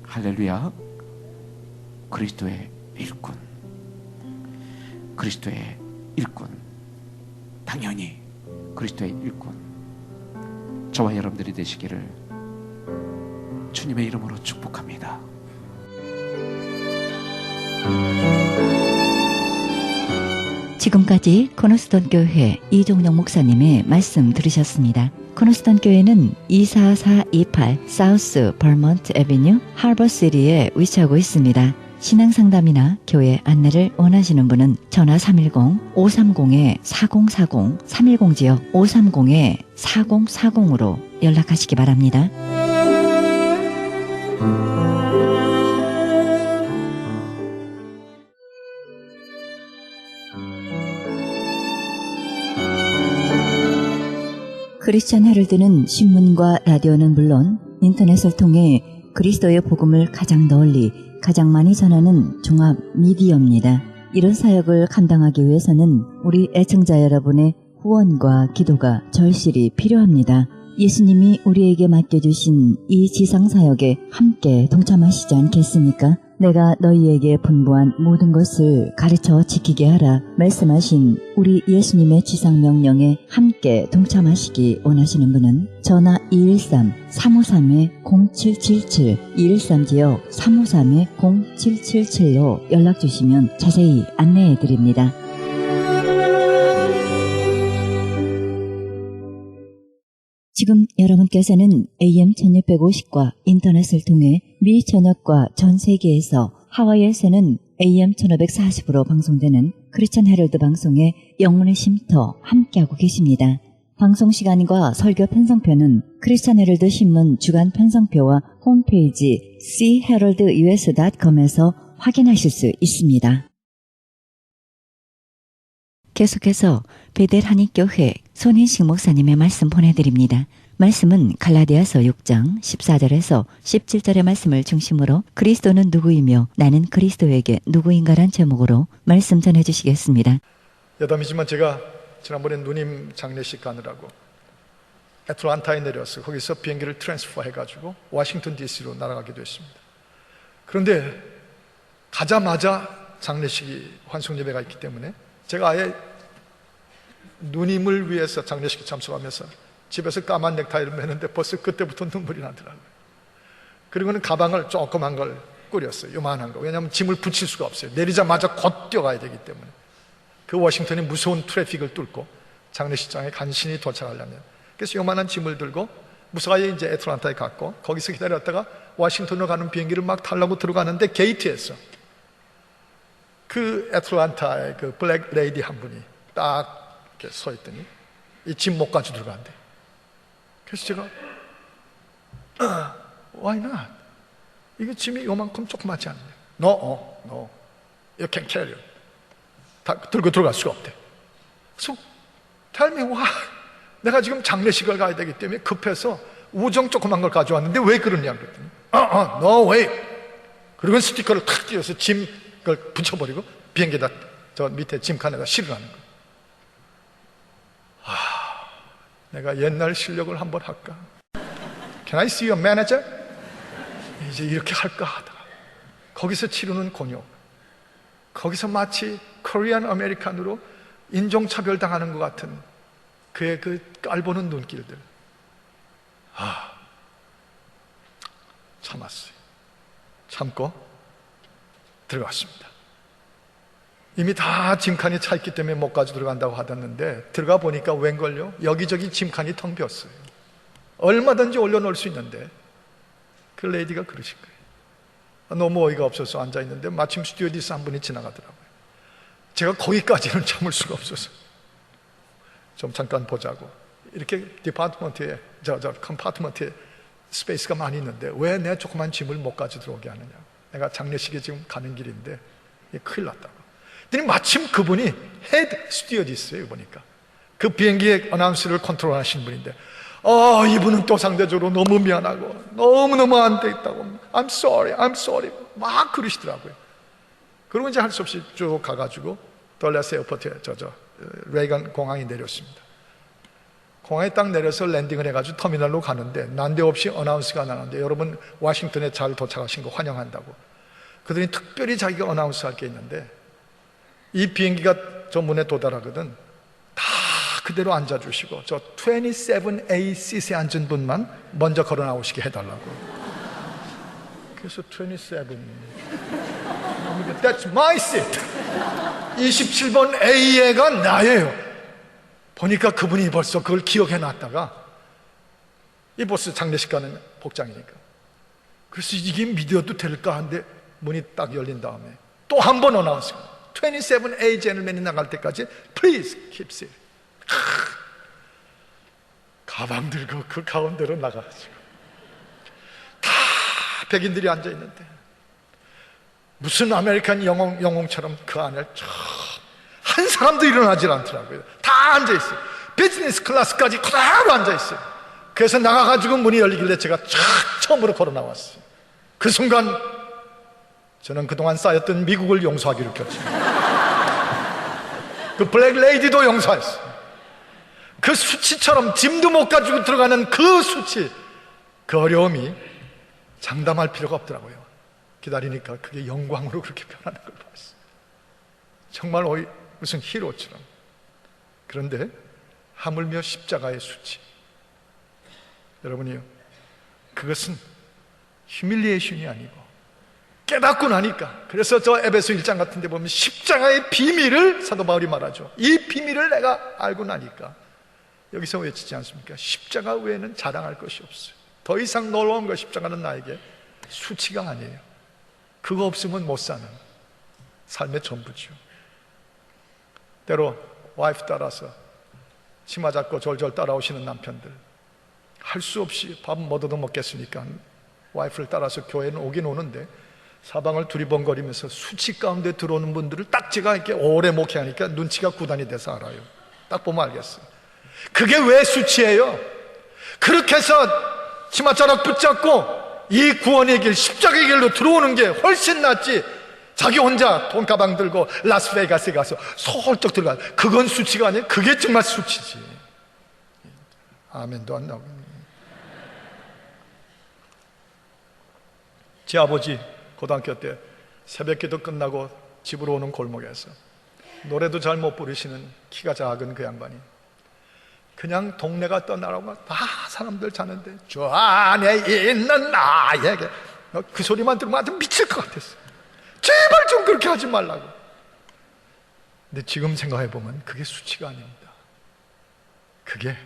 할렐루야. 그리스도의 일꾼. 그리스도의 일꾼. 당연히 그리스도의 일꾼. 저와 여러분들이 되시기를 주님의 이름으로 축복합니다. 지금까지 코너스톤 교회 이종영 목사님의 말씀 들으셨습니다. 코너스톤 교회는 24428 사우스 버먼트 애비뉴 하버시티에 위치하고 있습니다. 신앙상담이나 교회 안내를 원하시는 분은 전화 310-530-4040 310지역 530-4040으로 연락하시기 바랍니다. 크리스천 헤럴드는 신문과 라디오는 물론 인터넷을 통해 그리스도의 복음을 가장 널리 가장 많이 전하는 종합 미디어입니다. 이런 사역을 감당하기 위해서는 우리 애청자 여러분의 후원과 기도가 절실히 필요합니다. 예수님이 우리에게 맡겨주신 이 지상사역에 함께 동참하시지 않겠습니까? 내가 너희에게 분부한 모든 것을 가르쳐 지키게 하라 말씀하신 우리 예수님의 지상명령에 함께 동참하시기 원하시는 분은 전화 213-353-0777 213지역 353-0777로 연락주시면 자세히 안내해드립니다. 지금 여러분께서는 AM 1650과 인터넷을 통해 미 전역과 전 세계에서 하와이에서는 AM 1540으로 방송되는 크리스천 헤럴드 방송의 영혼의 쉼터 함께하고 계십니다. 방송 시간과 설교 편성표는 크리스천 헤럴드 신문 주간 편성표와 홈페이지 cheheraldus.com에서 확인하실 수 있습니다. 계속해서 베델 한인교회 손인식 목사님의 말씀 보내드립니다. 말씀은 갈라디아서 6장 14절에서 17절의 말씀을 중심으로 그리스도는 누구이며 나는 그리스도에게 누구인가란 제목으로 말씀 전해주시겠습니다. 여담이지만 제가 지난번에 누님 장례식 가느라고 애틀란타에 내려서 거기서 비행기를 트랜스퍼 해가지고 워싱턴 DC로 날아가게 됐습니다. 그런데 가자마자 장례식이 환송예배가 있기 때문에 제가 아예 누님을 위해서 장례식에 참석하면서 집에서 까만 넥타이를 매는데 벌써 그때부터 눈물이 나더라고요. 그리고는 가방을 조그만 걸 꾸렸어요. 요만한 거. 왜냐하면 짐을 붙일 수가 없어요. 내리자마자 곧 뛰어가야 되기 때문에. 그 워싱턴이 무서운 트래픽을 뚫고 장례식장에 간신히 도착하려면. 그래서 요만한 짐을 들고 무사히 이제 애틀란타에 갔고 거기서 기다렸다가 워싱턴으로 가는 비행기를 막 타려고 들어가는데 게이트에서 그 애틀란타의 그 블랙 레이디 한 분이 딱 이렇게 서 있더니 이 짐 못 가지고 들어간대. 그래서 제가 Why not? 이게 짐이 요만큼 조그맣지 않냐? No, you can carry it. 다 들고 들어갈 수가 없대. 그래서 tell me why? 내가 지금 장례식을 가야 되기 때문에 급해서 우정 조그만 걸 가져왔는데 왜 그러냐 그랬더니 no way. 그리고 스티커를 탁 띄워서 짐 그걸 붙여버리고 비행기에다 저 밑에 짐칸에다 실으라는 거예요. 내가 옛날 실력을 한번 할까? Can I see your manager? 이제 이렇게 할까 하다가 거기서 치르는 곤욕, 거기서 마치 코리안 아메리칸으로 인종차별 당하는 것 같은 그의 그 깔보는 눈길들, 참았어요. 참고 들어갔습니다. 이미 다 짐칸이 차 있기 때문에 못 가지고 들어간다고 하던데 들어가 보니까 웬걸요? 여기저기 짐칸이 텅 비었어요. 얼마든지 올려놓을 수 있는데 그 레이디가 그러신 거예요. 너무 어이가 없어서 앉아있는데 마침 스튜어디스 한 분이 지나가더라고요. 제가 거기까지는 참을 수가 없어서 좀 잠깐 보자고 이렇게 디파트먼트에 컴파트먼트에 스페이스가 많이 있는데 왜 내 조그만 짐을 못 가지고 들어오게 하느냐. 내가 장례식에 지금 가는 길인데 큰일 났다고. 그랬더니 마침 그분이 헤드 스튜어디스예요. 보니까 그 비행기의 어나운스를 컨트롤하시는 분인데, 이분은 또 상대적으로 너무 미안하고 너무너무 안 돼 있다고, I'm sorry, I'm sorry 막 그러시더라고요. 그리고 이제 할 수 없이 쭉 가가지고 덜라스 에어포트에 레이건 공항에 내렸습니다. 공항에 딱 내려서 랜딩을 해가지고 터미널로 가는데 난데없이 어나운스가 나는데, 여러분 워싱턴에 잘 도착하신 거 환영한다고. 그들이 특별히 자기가 어나운스 할 게 있는데, 이 비행기가 저 문에 도달하거든 다 그대로 앉아주시고 저 27A 시트에 앉은 분만 먼저 걸어 나오시게 해달라고. 그래서 27, That's my seat. 27번 A가 나예요. 보니까 그분이 벌써 그걸 기억해 놨다가, 이 벌써 장례식 가는 복장이니까. 그래서 이게 믿어도 될까 하는데 문이 딱 열린 다음에 또 한 번 어나운스, 27A 제너맨이 나갈 때까지 Please keep seat. 가방 들고 그 가운데로 나가가지고 다 백인들이 앉아있는데 무슨 아메리칸 영웅처럼 그 안에 한 사람도 일어나질 않더라고요. 다 앉아있어요. 비즈니스 클래스까지 그대로 앉아있어요. 그래서 나가가지고 문이 열리길래 제가 처음으로 걸어 나왔어요. 그 순간 저는 그동안 쌓였던 미국을 용서하기로 결심했어요. 그 블랙 레이디도 용서했어요. 그 수치처럼 짐도 못 가지고 들어가는 그 수치, 그 어려움이 장담할 필요가 없더라고요. 기다리니까 그게 영광으로 그렇게 변하는 걸 봤어요. 정말 무슨 히로처럼. 그런데 하물며 십자가의 수치, 여러분이요, 그것은 휴밀리에이션이 아니고 깨닫고 나니까, 그래서 저 에베소 1장 같은 데 보면 십자가의 비밀을 사도 바울이 말하죠. 이 비밀을 내가 알고 나니까 여기서 외치지 않습니까? 십자가 외에는 자랑할 것이 없어요. 더 이상 놀라운 것, 십자가는 나에게 수치가 아니에요. 그거 없으면 못 사는 삶의 전부죠. 때로 와이프 따라서 치마 잡고 졸졸 따라오시는 남편들, 할 수 없이 밥 못 얻어 먹겠으니까 와이프를 따라서 교회는 오긴 오는데 사방을 두리번거리면서 수치 가운데 들어오는 분들을 딱 제가 이렇게 오래 목회하니까 눈치가 구단이 돼서 알아요. 딱 보면 알겠어요. 그게 왜 수치예요? 그렇게 해서 치맛자락 붙잡고 이 구원의 길, 십자가의 길로 들어오는 게 훨씬 낫지, 자기 혼자 돈가방 들고 라스베가스에 가서 솔떡 들어가, 그건 수치가 아니에요. 그게 정말 수치지. 아멘도 안 나오겠네. 제 아버지 고등학교 때 새벽기도 끝나고 집으로 오는 골목에서 노래도 잘 못 부르시는 키가 작은 그 양반이 그냥 동네가 떠나라고 다 사람들 자는데 저 안에 있는 나에게, 그 소리만 들으면 아주 미칠 것 같았어요. 제발 좀 그렇게 하지 말라고. 근데 지금 생각해보면 그게 수치가 아닙니다. 그게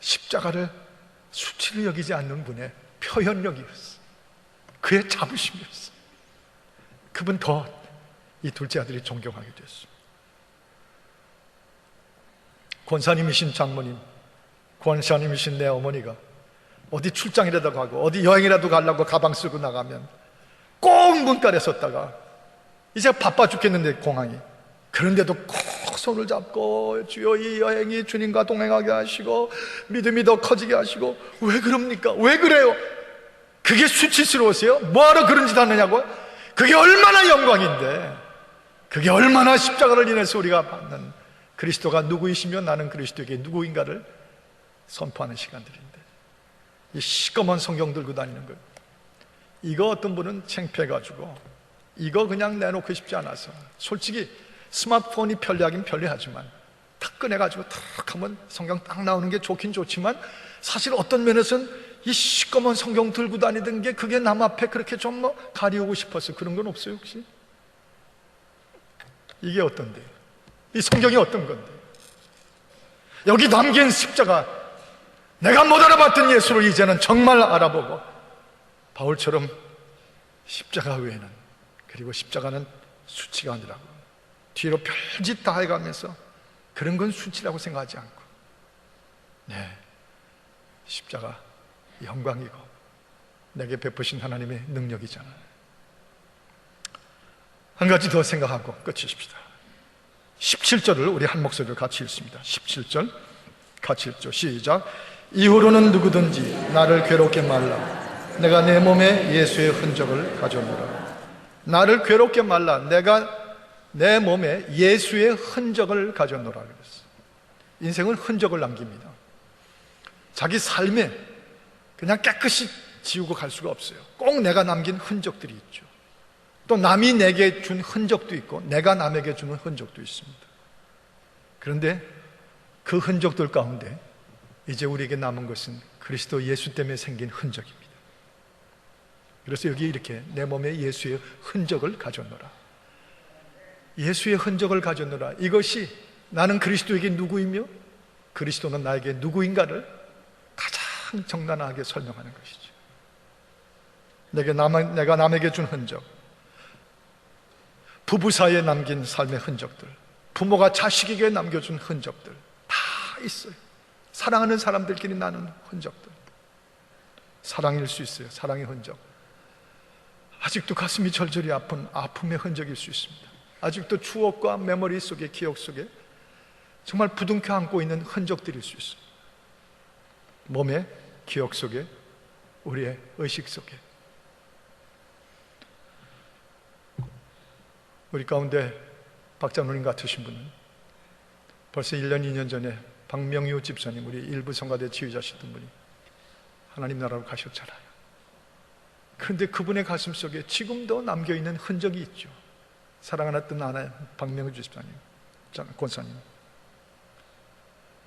십자가를 수치를 여기지 않는 분의 표현력이었어요. 그의 자부심이었어요. 그분 더 이 둘째 아들이 존경하게 됐어요. 권사님이신 장모님, 권사님이신 내 어머니가 어디 출장이라도 가고 어디 여행이라도 가려고 가방 쓰고 나가면 꼭 문간에 섰다가 이제 바빠 죽겠는데 공항이, 그런데도 꼭 손을 잡고 주여 이 여행이 주님과 동행하게 하시고 믿음이 더 커지게 하시고. 왜 그럽니까? 왜 그래요? 그게 수치스러우세요? 뭐하러 그런 짓 하느냐고? 그게 얼마나 영광인데, 그게 얼마나 십자가를 인해서 우리가 받는, 그리스도가 누구이시며 나는 그리스도에게 누구인가를 선포하는 시간들인데, 이 시꺼먼 성경 들고 다니는 거예요. 이거 어떤 분은 창피해가지고 이거 그냥 내놓고 싶지 않아서, 솔직히 스마트폰이 편리하긴 편리하지만 탁 꺼내가지고 탁 하면 성경 딱 나오는 게 좋긴 좋지만, 사실 어떤 면에서는 이 시꺼먼 성경 들고 다니던 게 그게 남 앞에 그렇게 좀 가리우고 싶어서 그런 건 없어요 혹시? 이게 어떤데요? 이 성경이 어떤 건데? 여기 담긴 십자가, 내가 못 알아봤던 예수를 이제는 정말 알아보고 바울처럼 십자가 외에는, 그리고 십자가는 수치가 아니라고 뒤로 별짓 다 해가면서 그런 건 수치라고 생각하지 않고, 네, 십자가 영광이고 내게 베푸신 하나님의 능력이잖아요. 한 가지 더 생각하고 끝이십시다. 17절을 우리 한 목소리로 같이 읽습니다. 17절 같이 읽죠. 시작. 이후로는 누구든지 나를 괴롭게 말라. 내가 내 몸에 예수의 흔적을 가져오노라. 나를 괴롭게 말라. 내가 내 몸에 예수의 흔적을 가져오노라 그랬어요. 인생은 흔적을 남깁니다. 자기 삶에 그냥 깨끗이 지우고 갈 수가 없어요. 꼭 내가 남긴 흔적들이 있죠. 또 남이 내게 준 흔적도 있고 내가 남에게 주는 흔적도 있습니다. 그런데 그 흔적들 가운데 이제 우리에게 남은 것은 그리스도 예수 때문에 생긴 흔적입니다. 그래서 여기 이렇게 내 몸에 예수의 흔적을 가져오노라. 예수의 흔적을 가져오노라. 이것이 나는 그리스도에게 누구이며 그리스도는 나에게 누구인가를 가장 정당하게 설명하는 것이죠. 내가 남에게 준 흔적, 부부 사이에 남긴 삶의 흔적들, 부모가 자식에게 남겨준 흔적들 다 있어요. 사랑하는 사람들끼리 나눈 흔적들, 사랑일 수 있어요. 사랑의 흔적. 아직도 가슴이 절절히 아픈 아픔의 흔적일 수 있습니다. 아직도 추억과 메모리 속에, 기억 속에 정말 부둥켜 안고 있는 흔적들일 수 있어요. 몸에, 기억 속에, 우리의 의식 속에. 우리 가운데 박장로님 같으신 분은 벌써 1년, 2년 전에 박명유 집사님, 우리 일부 성가대 지휘자시던 분이 하나님 나라로 가셨잖아요. 그런데 그분의 가슴 속에 지금도 남겨있는 흔적이 있죠. 사랑하는 아내 박명유 집사님, 권사님.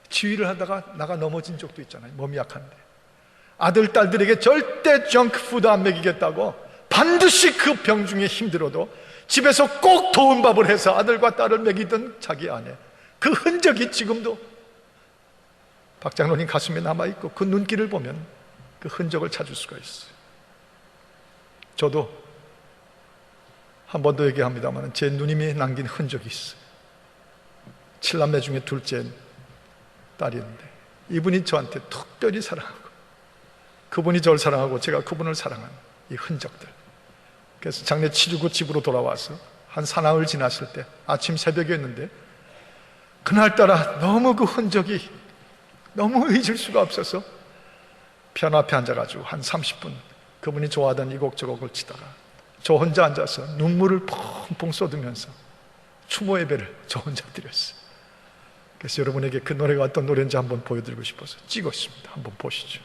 지휘를 하다가 나가 넘어진 적도 있잖아요. 몸이 약한데 아들, 딸들에게 절대 정크푸드 안 먹이겠다고 반드시 그 병중에 힘들어도 집에서 꼭 더운 밥을 해서 아들과 딸을 먹이던 자기 아내, 그 흔적이 지금도 박장로님 가슴에 남아있고 그 눈길을 보면 그 흔적을 찾을 수가 있어요. 저도 한 번 더 얘기합니다만 제 누님이 남긴 흔적이 있어요. 7남매 중에 둘째 딸이었는데 이분이 저한테 특별히 사랑하고 그분이 저를 사랑하고 제가 그분을 사랑하는 이 흔적들. 그래서 장례 치르고 집으로 돌아와서 한 사나흘 지났을 때 아침 새벽이었는데 그날따라 너무 그 흔적이 너무 잊을 수가 없어서 피아노 앞에 앉아가지고 한 30분 그분이 좋아하던 이 곡 저 곡을 치다가 저 혼자 앉아서 눈물을 펑펑 쏟으면서 추모 예배를 저 혼자 드렸어요. 그래서 여러분에게 그 노래가 어떤 노래인지 한번 보여드리고 싶어서 찍었습니다. 한번 보시죠.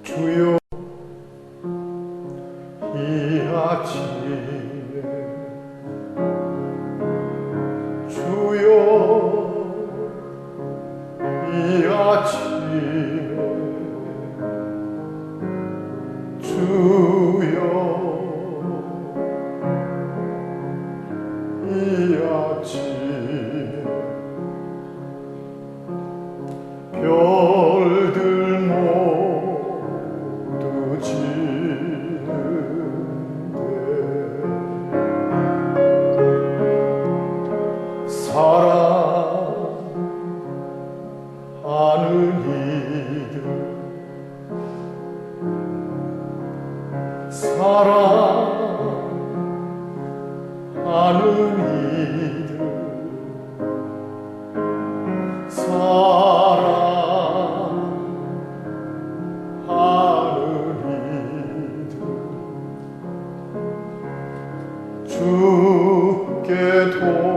주여 이 아침에 주여 이 아침에 주여 이 아침에 별들 모두 지는데 사랑하는 이들 사랑하는 이들 주께 돌려보내고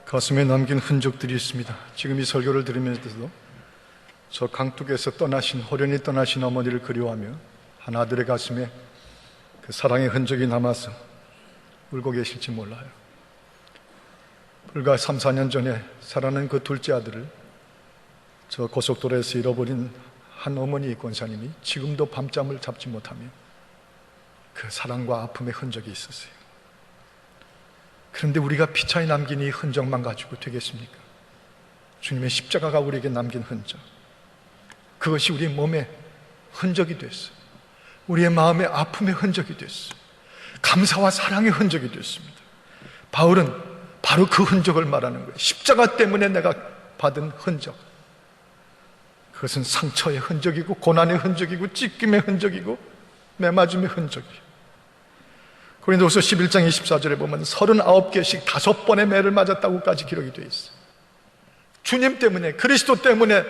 가슴에 남긴 흔적들이 있습니다. 지금 이 설교를 들으면서도 저 강둑에서 호련히 떠나신 어머니를 그리워하며 한 아들의 가슴에 그 사랑의 흔적이 남아서 울고 계실지 몰라요. 불과 3, 4년 전에 사랑하는 그 둘째 아들을 저 고속도로에서 잃어버린 한 어머니 권사님이 지금도 밤잠을 잡지 못하며 그 사랑과 아픔의 흔적이 있었어요. 그런데 우리가 피차에 남긴 이 흔적만 가지고 되겠습니까? 주님의 십자가가 우리에게 남긴 흔적, 그것이 우리의 몸의 흔적이 됐어요. 우리의 마음의 아픔의 흔적이 됐어요. 감사와 사랑의 흔적이 됐습니다. 바울은 바로 그 흔적을 말하는 거예요. 십자가 때문에 내가 받은 흔적, 그것은 상처의 흔적이고 고난의 흔적이고 찢김의 흔적이고 매맞음의 흔적이에요. 고린도후서 11장 24절에 보면 39개씩 5번의 매를 맞았다고까지 기록이 되어 있어요. 주님 때문에, 그리스도 때문에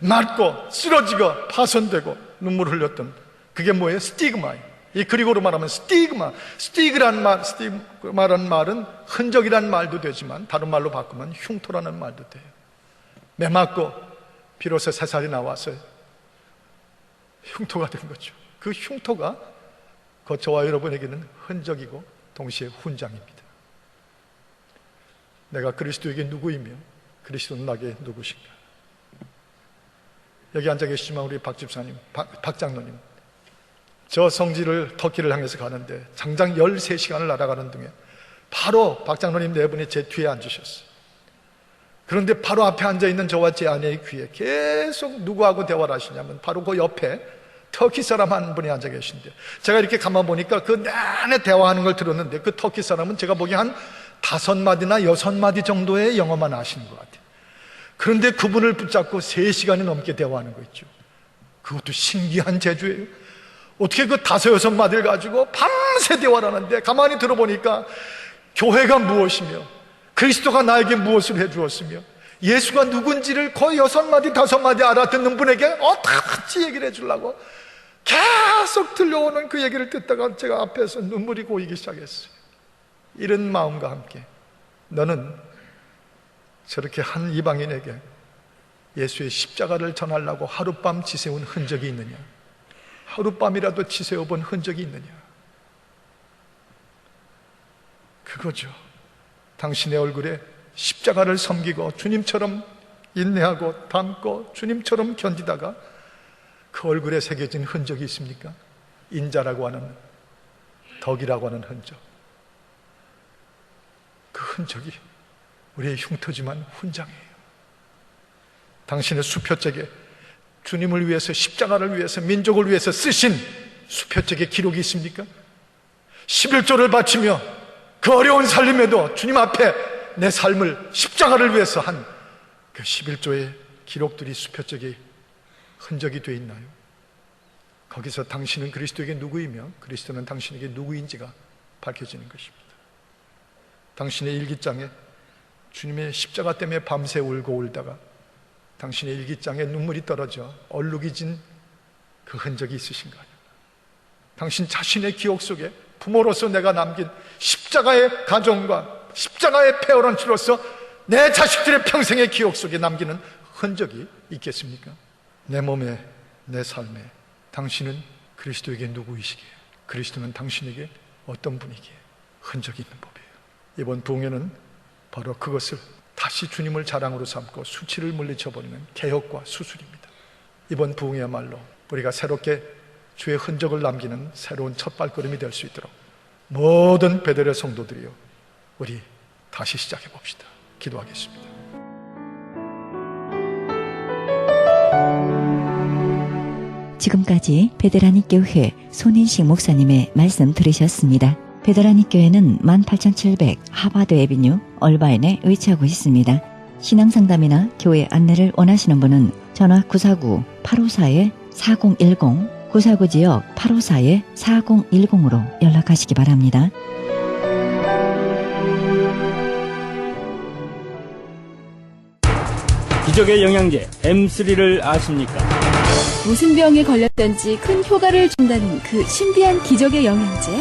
맞고 쓰러지고 파손되고 눈물 흘렸던 그게 뭐예요? 스티그마예요. 이 그리고로 말하면 스티그마라는 말은 흔적이라는 말도 되지만 다른 말로 바꾸면 흉터라는 말도 돼요. 매 맞고 비로소 새살이 나와서 흉터가 된 거죠. 그 흉터가 저와 여러분에게는 흔적이고 동시에 훈장입니다. 내가 그리스도에게 누구이며 그리스도는 나에게 누구신가? 여기 앉아 계시지만 우리 박 집사님, 박 장로님, 저 성지를 터키를 향해서 가는데 장장 13시간을 날아가는 중에 바로 박 장로님 네 분이 제 뒤에 앉으셨어요. 그런데 바로 앞에 앉아있는 저와 제 아내의 귀에 계속 누구하고 대화를 하시냐면 바로 그 옆에 터키 사람 한 분이 앉아 계신데, 제가 이렇게 가만 보니까 그 내내 대화하는 걸 들었는데 그 터키 사람은 제가 보기에 한 5마디나 6마디 정도의 영어만 아시는 것 같아요. 그런데 그분을 붙잡고 3시간이 넘게 대화하는 거 있죠. 그것도 신기한 재주예요. 어떻게 그 5, 6마디를 가지고 밤새 대화를 하는데 가만히 들어보니까 교회가 무엇이며 그리스도가 나에게 무엇을 해주었으며 예수가 누군지를 거의 6마디, 5마디 알아듣는 분에게 어떻게 얘기를 해주려고 계속 들려오는 그 얘기를 듣다가 제가 앞에서 눈물이 고이기 시작했어요. 이런 마음과 함께 너는 저렇게 한 이방인에게 예수의 십자가를 전하려고 하룻밤 지새운 흔적이 있느냐? 하룻밤이라도 지새워본 흔적이 있느냐? 그거죠. 당신의 얼굴에 십자가를 섬기고 주님처럼 인내하고 담고 주님처럼 견디다가 그 얼굴에 새겨진 흔적이 있습니까? 인자라고 하는, 덕이라고 하는 흔적. 그 흔적이 우리의 흉터지만 훈장이에요. 당신의 수표책에 주님을 위해서, 십자가를 위해서, 민족을 위해서 쓰신 수표책에 기록이 있습니까? 11조를 바치며 그 어려운 삶에도 주님 앞에 내 삶을 십자가를 위해서 한 그 11조의 기록들이 수표책에 흔적이 되어 있나요? 거기서 당신은 그리스도에게 누구이며 그리스도는 당신에게 누구인지가 밝혀지는 것입니다. 당신의 일기장에 주님의 십자가 때문에 밤새 울고 울다가 당신의 일기장에 눈물이 떨어져 얼룩이 진 그 흔적이 있으신가요? 당신 자신의 기억 속에 부모로서 내가 남긴 십자가의 가정과 십자가의 페어런츠로서 내 자식들의 평생의 기억 속에 남기는 흔적이 있겠습니까? 내 몸에, 내 삶에 당신은 그리스도에게 누구이시기에, 그리스도는 당신에게 어떤 분이기에 흔적이 있는 법이에요. 이번 부흥회는 바로 그것을 다시 주님을 자랑으로 삼고 수치를 물리쳐버리는 개혁과 수술입니다. 이번 부흥회야말로 우리가 새롭게 주의 흔적을 남기는 새로운 첫 발걸음이 될 수 있도록 모든 베델의 성도들이요, 우리 다시 시작해 봅시다. 기도하겠습니다. 지금까지 베데라닉교회 손인식 목사님의 말씀 들으셨습니다. 베데라닉교회는 18700 하바드 에비뉴 얼바인에 위치하고 있습니다. 신앙상담이나 교회 안내를 원하시는 분은 전화 949-854-4010 949지역 854-4010으로 연락하시기 바랍니다. 기적의 영양제 M3를 아십니까? 무슨 병에 걸렸던지 큰 효과를 준다는 그 신비한 기적의 영양제.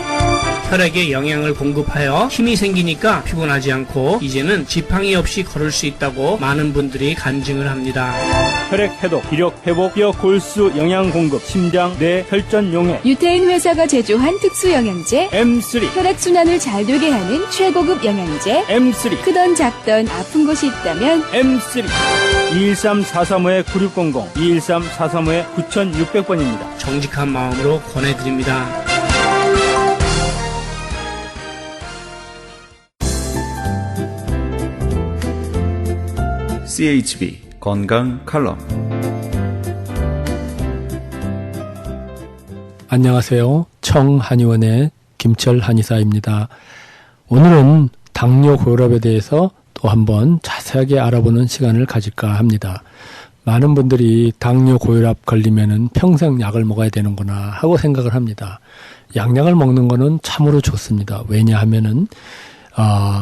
혈액에 영양을 공급하여 힘이 생기니까 피곤하지 않고 이제는 지팡이 없이 걸을 수 있다고 많은 분들이 간증을 합니다. 혈액 해독, 기력 회복, 뼈 골수 영양 공급, 심장, 뇌, 혈전 용해. 유태인 회사가 제조한 특수 영양제. M3, 혈액 순환을 잘 되게 하는 최고급 영양제. M3, 크던 작던 아픈 곳이 있다면 M3. 213-435-9600, 213-435-9600번입니다. 정직한 마음으로 권해드립니다. CHB 건강 칼럼. 안녕하세요. 청한의원의 김철 한의사입니다. 오늘은 당뇨 고혈압에 대해서 또 한번 자세하게 알아보는 시간을 가질까 합니다. 많은 분들이 당뇨 고혈압 걸리면은 평생 약을 먹어야 되는구나 하고 생각을 합니다. 약약을 먹는 거는 참으로 좋습니다. 왜냐하면은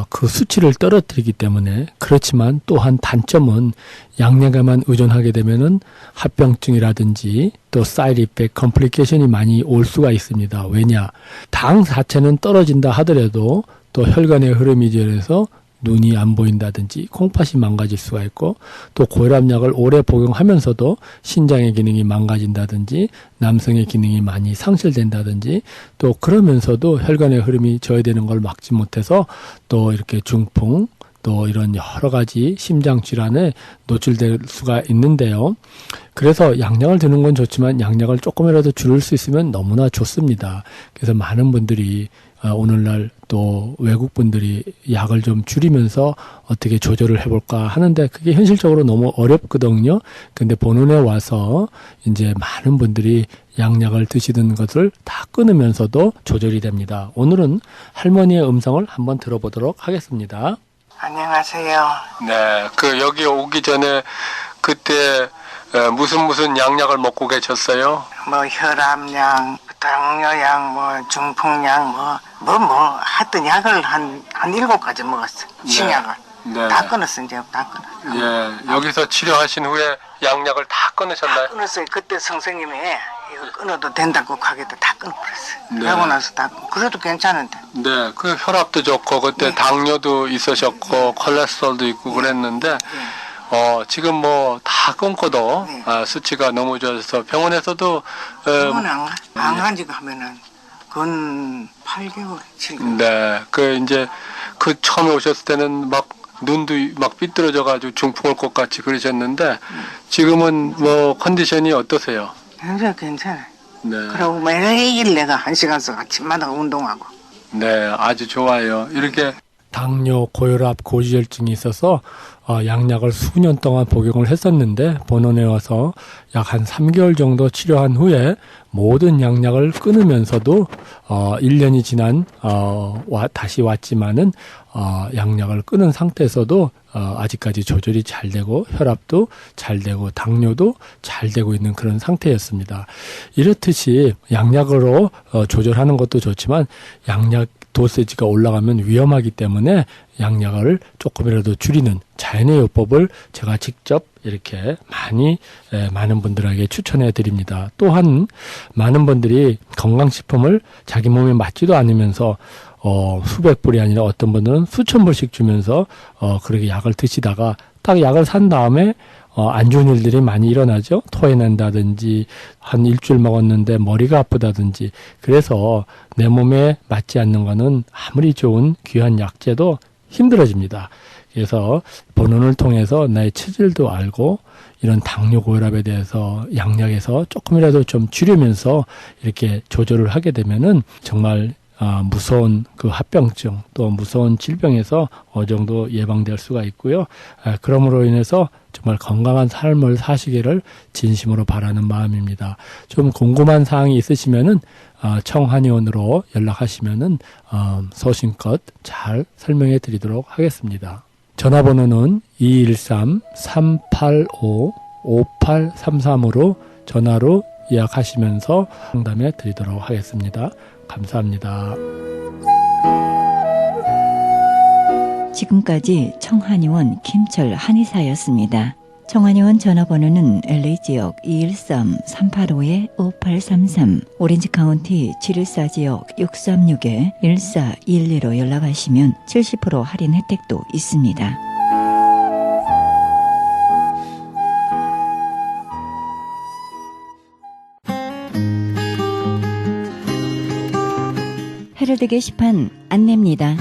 그 수치를 떨어뜨리기 때문에. 그렇지만 또한 단점은 약약에만 의존하게 되면은 합병증이라든지 또 사이드 이펙트, 컴플리케이션이 많이 올 수가 있습니다. 왜냐? 당 자체는 떨어진다 하더라도 또 혈관의 흐름이 저해서 눈이 안 보인다든지 콩팥이 망가질 수가 있고, 또 고혈압약을 오래 복용하면서도 신장의 기능이 망가진다든지 남성의 기능이 많이 상실된다든지, 또 그러면서도 혈관의 흐름이 저해되는 걸 막지 못해서 또 이렇게 중풍, 또 이런 여러 가지 심장 질환에 노출될 수가 있는데요. 그래서 약약을 드는 건 좋지만 약약을 조금이라도 줄일 수 있으면 너무나 좋습니다. 그래서 많은 분들이 오늘날 또 외국 분들이 약을 좀 줄이면서 어떻게 조절을 해볼까 하는데 그게 현실적으로 너무 어렵거든요. 근데 본원에 와서 이제 많은 분들이 약약을 드시던 것을 다 끊으면서도 조절이 됩니다. 오늘은 할머니의 음성을 한번 들어보도록 하겠습니다. 안녕하세요. 네, 여기 오기 전에 그때 무슨 약약을 먹고 계셨어요? 뭐 혈압약, 당뇨약, 중풍약, 하여튼 약을 한 7가지 먹었어. 신약을. 네. 다 끊었어, 이제 다 끊었어. 예, 여기서 치료하신 후에 약약을 다 끊으셨나요? 다 끊었어요. 그때 선생님이 이거 끊어도 된다고 하겠다 다 끊어버렸어요. 네. 그러고 나서 그래도 괜찮은데. 네, 혈압도 좋고 그때 네. 당뇨도 있으셨고 콜레스테롤도 있고 그랬는데 지금 다 끊고도 네. 수치가 너무 좋아져서 병원에서도 병원 안 간지가 하면은 건 8개월, 7개월. 네, 이제 처음에 오셨을 때는 막 눈도 막 삐뚤어져가지고 중풍 올 것 같이 그러셨는데 지금은 컨디션이 어떠세요? 괜찮아요. 네. 그리고 매일 내가 1시간씩 아침마다 운동하고. 네, 아주 좋아요. 이렇게 당뇨, 고혈압, 고지혈증이 있어서 약약을 수년 동안 복용을 했었는데 본원에 와서 약 한 3개월 정도 치료한 후에 모든 약약을 끊으면서도 1년이 지난 다시 왔지만은 약약을 끊은 상태에서도 아직까지 조절이 잘 되고 혈압도 잘 되고 당뇨도 잘 되고 있는 그런 상태였습니다. 이렇듯이 약약으로 조절하는 것도 좋지만 약약 도세지가 올라가면 위험하기 때문에 약약을 조금이라도 줄이는 자연의 요법을 제가 직접 이렇게 많은 분들에게 추천해 드립니다. 또한 많은 분들이 건강식품을 자기 몸에 맞지도 않으면서 수백 불이 아니라 어떤 분들은 수천 불씩 주면서 그렇게 약을 드시다가 딱 약을 산 다음에 안 좋은 일들이 많이 일어나죠. 토해낸다든지 한 일주일 먹었는데 머리가 아프다든지. 그래서 내 몸에 맞지 않는 거는 아무리 좋은 귀한 약재도 힘들어집니다. 그래서 본원을 통해서 나의 체질도 알고 이런 당뇨 고혈압에 대해서 약약에서 조금이라도 좀 줄이면서 이렇게 조절을 하게 되면은 정말 무서운 그 합병증 또 무서운 질병에서 어느 정도 예방될 수가 있고요. 그러므로 인해서 정말 건강한 삶을 사시기를 진심으로 바라는 마음입니다. 좀 궁금한 사항이 있으시면은 청한의원으로 연락하시면은 소신껏 잘 설명해 드리도록 하겠습니다. 전화번호는 213-385-5833으로 전화로 예약하시면서 상담해 드리도록 하겠습니다. 감사합니다. 지금까지 청한의원 김철 한의사였습니다. 청안요원 전화번호는 LA지역 213-385-5833, 오렌지 카운티 714지역 636-1412로 연락하시면 70% 할인 혜택도 있습니다. 헤럴드 게시판 안내입니다.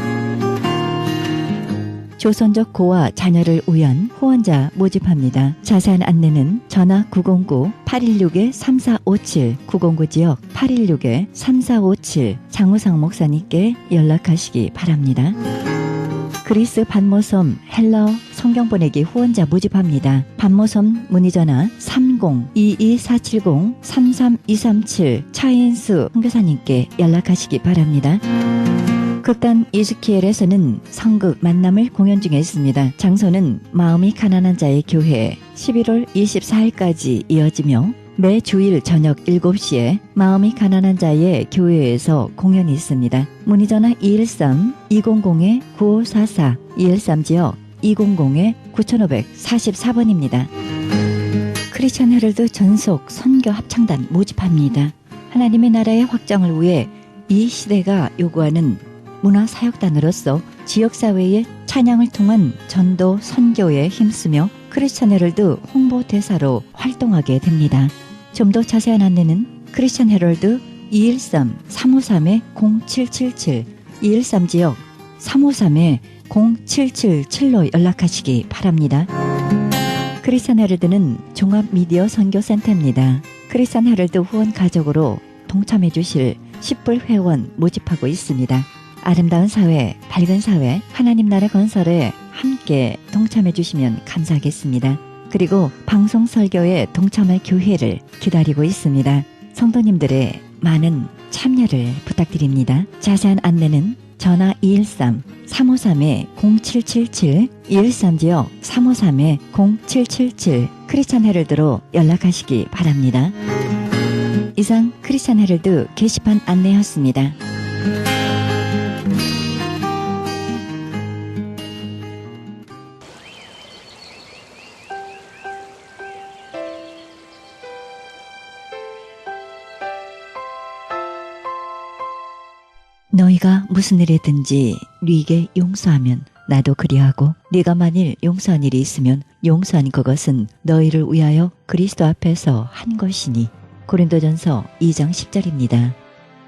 조선족 고와 자녀를 위한 후원자 모집합니다. 자세한 안내는 전화 909-816-3457, 909지역 816-3457 장우상 목사님께 연락하시기 바랍니다. 그리스 반모섬 헬러 성경 보내기 후원자 모집합니다. 반모섬 문의전화 30-22470-33237 차인수 선교사님께 연락하시기 바랍니다. 극단 이즈키엘에서는 성극 만남을 공연 중에 있습니다. 장소는 마음이 가난한 자의 교회 11월 24일까지 이어지며 매 주일 저녁 7시에 마음이 가난한 자의 교회에서 공연이 있습니다. 문의전화 213-200-9544 213지역 200-9544번입니다. 크리스천 헤럴드 전속 선교 합창단 모집합니다. 하나님의 나라의 확장을 위해 이 시대가 요구하는 문화사역단으로서 지역사회의 찬양을 통한 전도 선교에 힘쓰며 크리스천 헤럴드 홍보대사로 활동하게 됩니다. 좀 더 자세한 안내는 크리스천 헤럴드 213-353-0777 213지역 353-0777로 연락하시기 바랍니다. 크리스천 헤럴드는 종합미디어 선교센터입니다. 크리스천 헤럴드 후원 가족으로 동참해 주실 10불 회원 모집하고 있습니다. 아름다운 사회, 밝은 사회, 하나님 나라 건설에 함께 동참해 주시면 감사하겠습니다. 그리고 방송 설교에 동참할 교회를 기다리고 있습니다. 성도님들의 많은 참여를 부탁드립니다. 자세한 안내는 전화 213-353-0777, 213지역 353-0777 크리스천 헤럴드로 연락하시기 바랍니다. 이상 크리스천 헤럴드 게시판 안내였습니다. 너희가 무슨 일이든지 네게 용서하면 나도 그리하고 네가 만일 용서한 일이 있으면 용서한 그것은 너희를 위하여 그리스도 앞에서 한 것이니. 고린도전서 2장 10절입니다.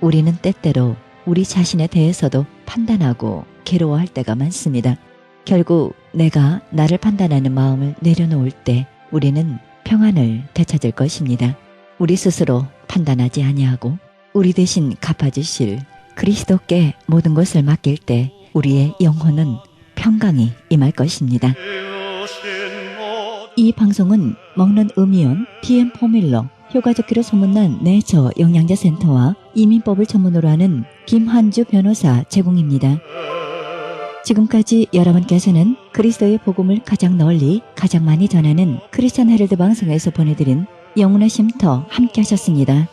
우리는 때때로 우리 자신에 대해서도 판단하고 괴로워할 때가 많습니다. 결국 내가 나를 판단하는 마음을 내려놓을 때 우리는 평안을 되찾을 것입니다. 우리 스스로 판단하지 아니하고 우리 대신 갚아주실 그리스도께 모든 것을 맡길 때 우리의 영혼은 평강이 임할 것입니다. 이 방송은 먹는 음이온 DM 포뮬러 효과적기로 소문난 내처 영양제 센터와 이민법을 전문으로 하는 김한주 변호사 제공입니다. 지금까지 여러분께서는 그리스도의 복음을 가장 널리 가장 많이 전하는 크리스천 헤럴드 방송에서 보내드린 영혼의 쉼터 함께 하셨습니다.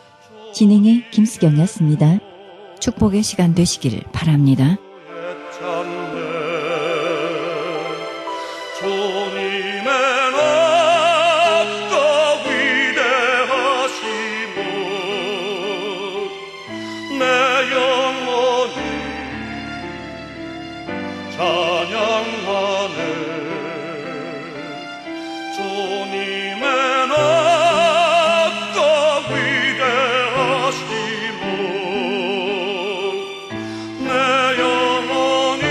진행의 김수경이었습니다. 축복의 시간 되시길 바랍니다. 주님의 낙과 위대하심을 내 영혼이 찬양하네. 주님의 낙과 위대하심을 내 영혼이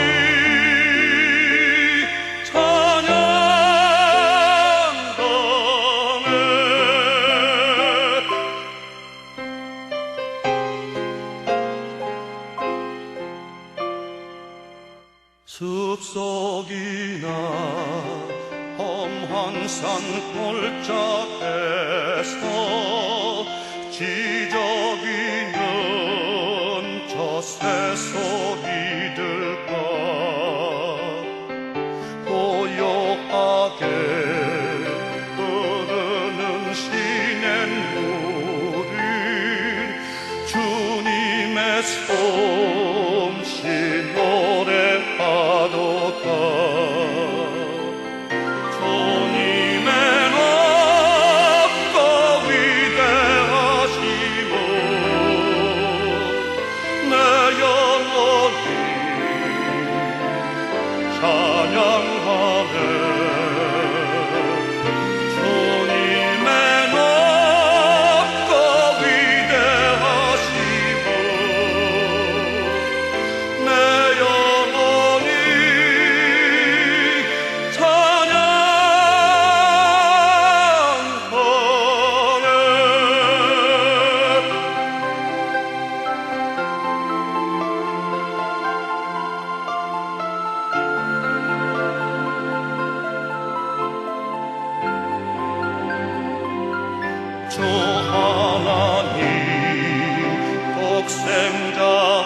숲속이나 험한 산 골짜기에서 지저귀는 저 새소리들과 고요하게 흐르는 시냇물은 주님의 솜씨 노래하도다. 주님의 독생자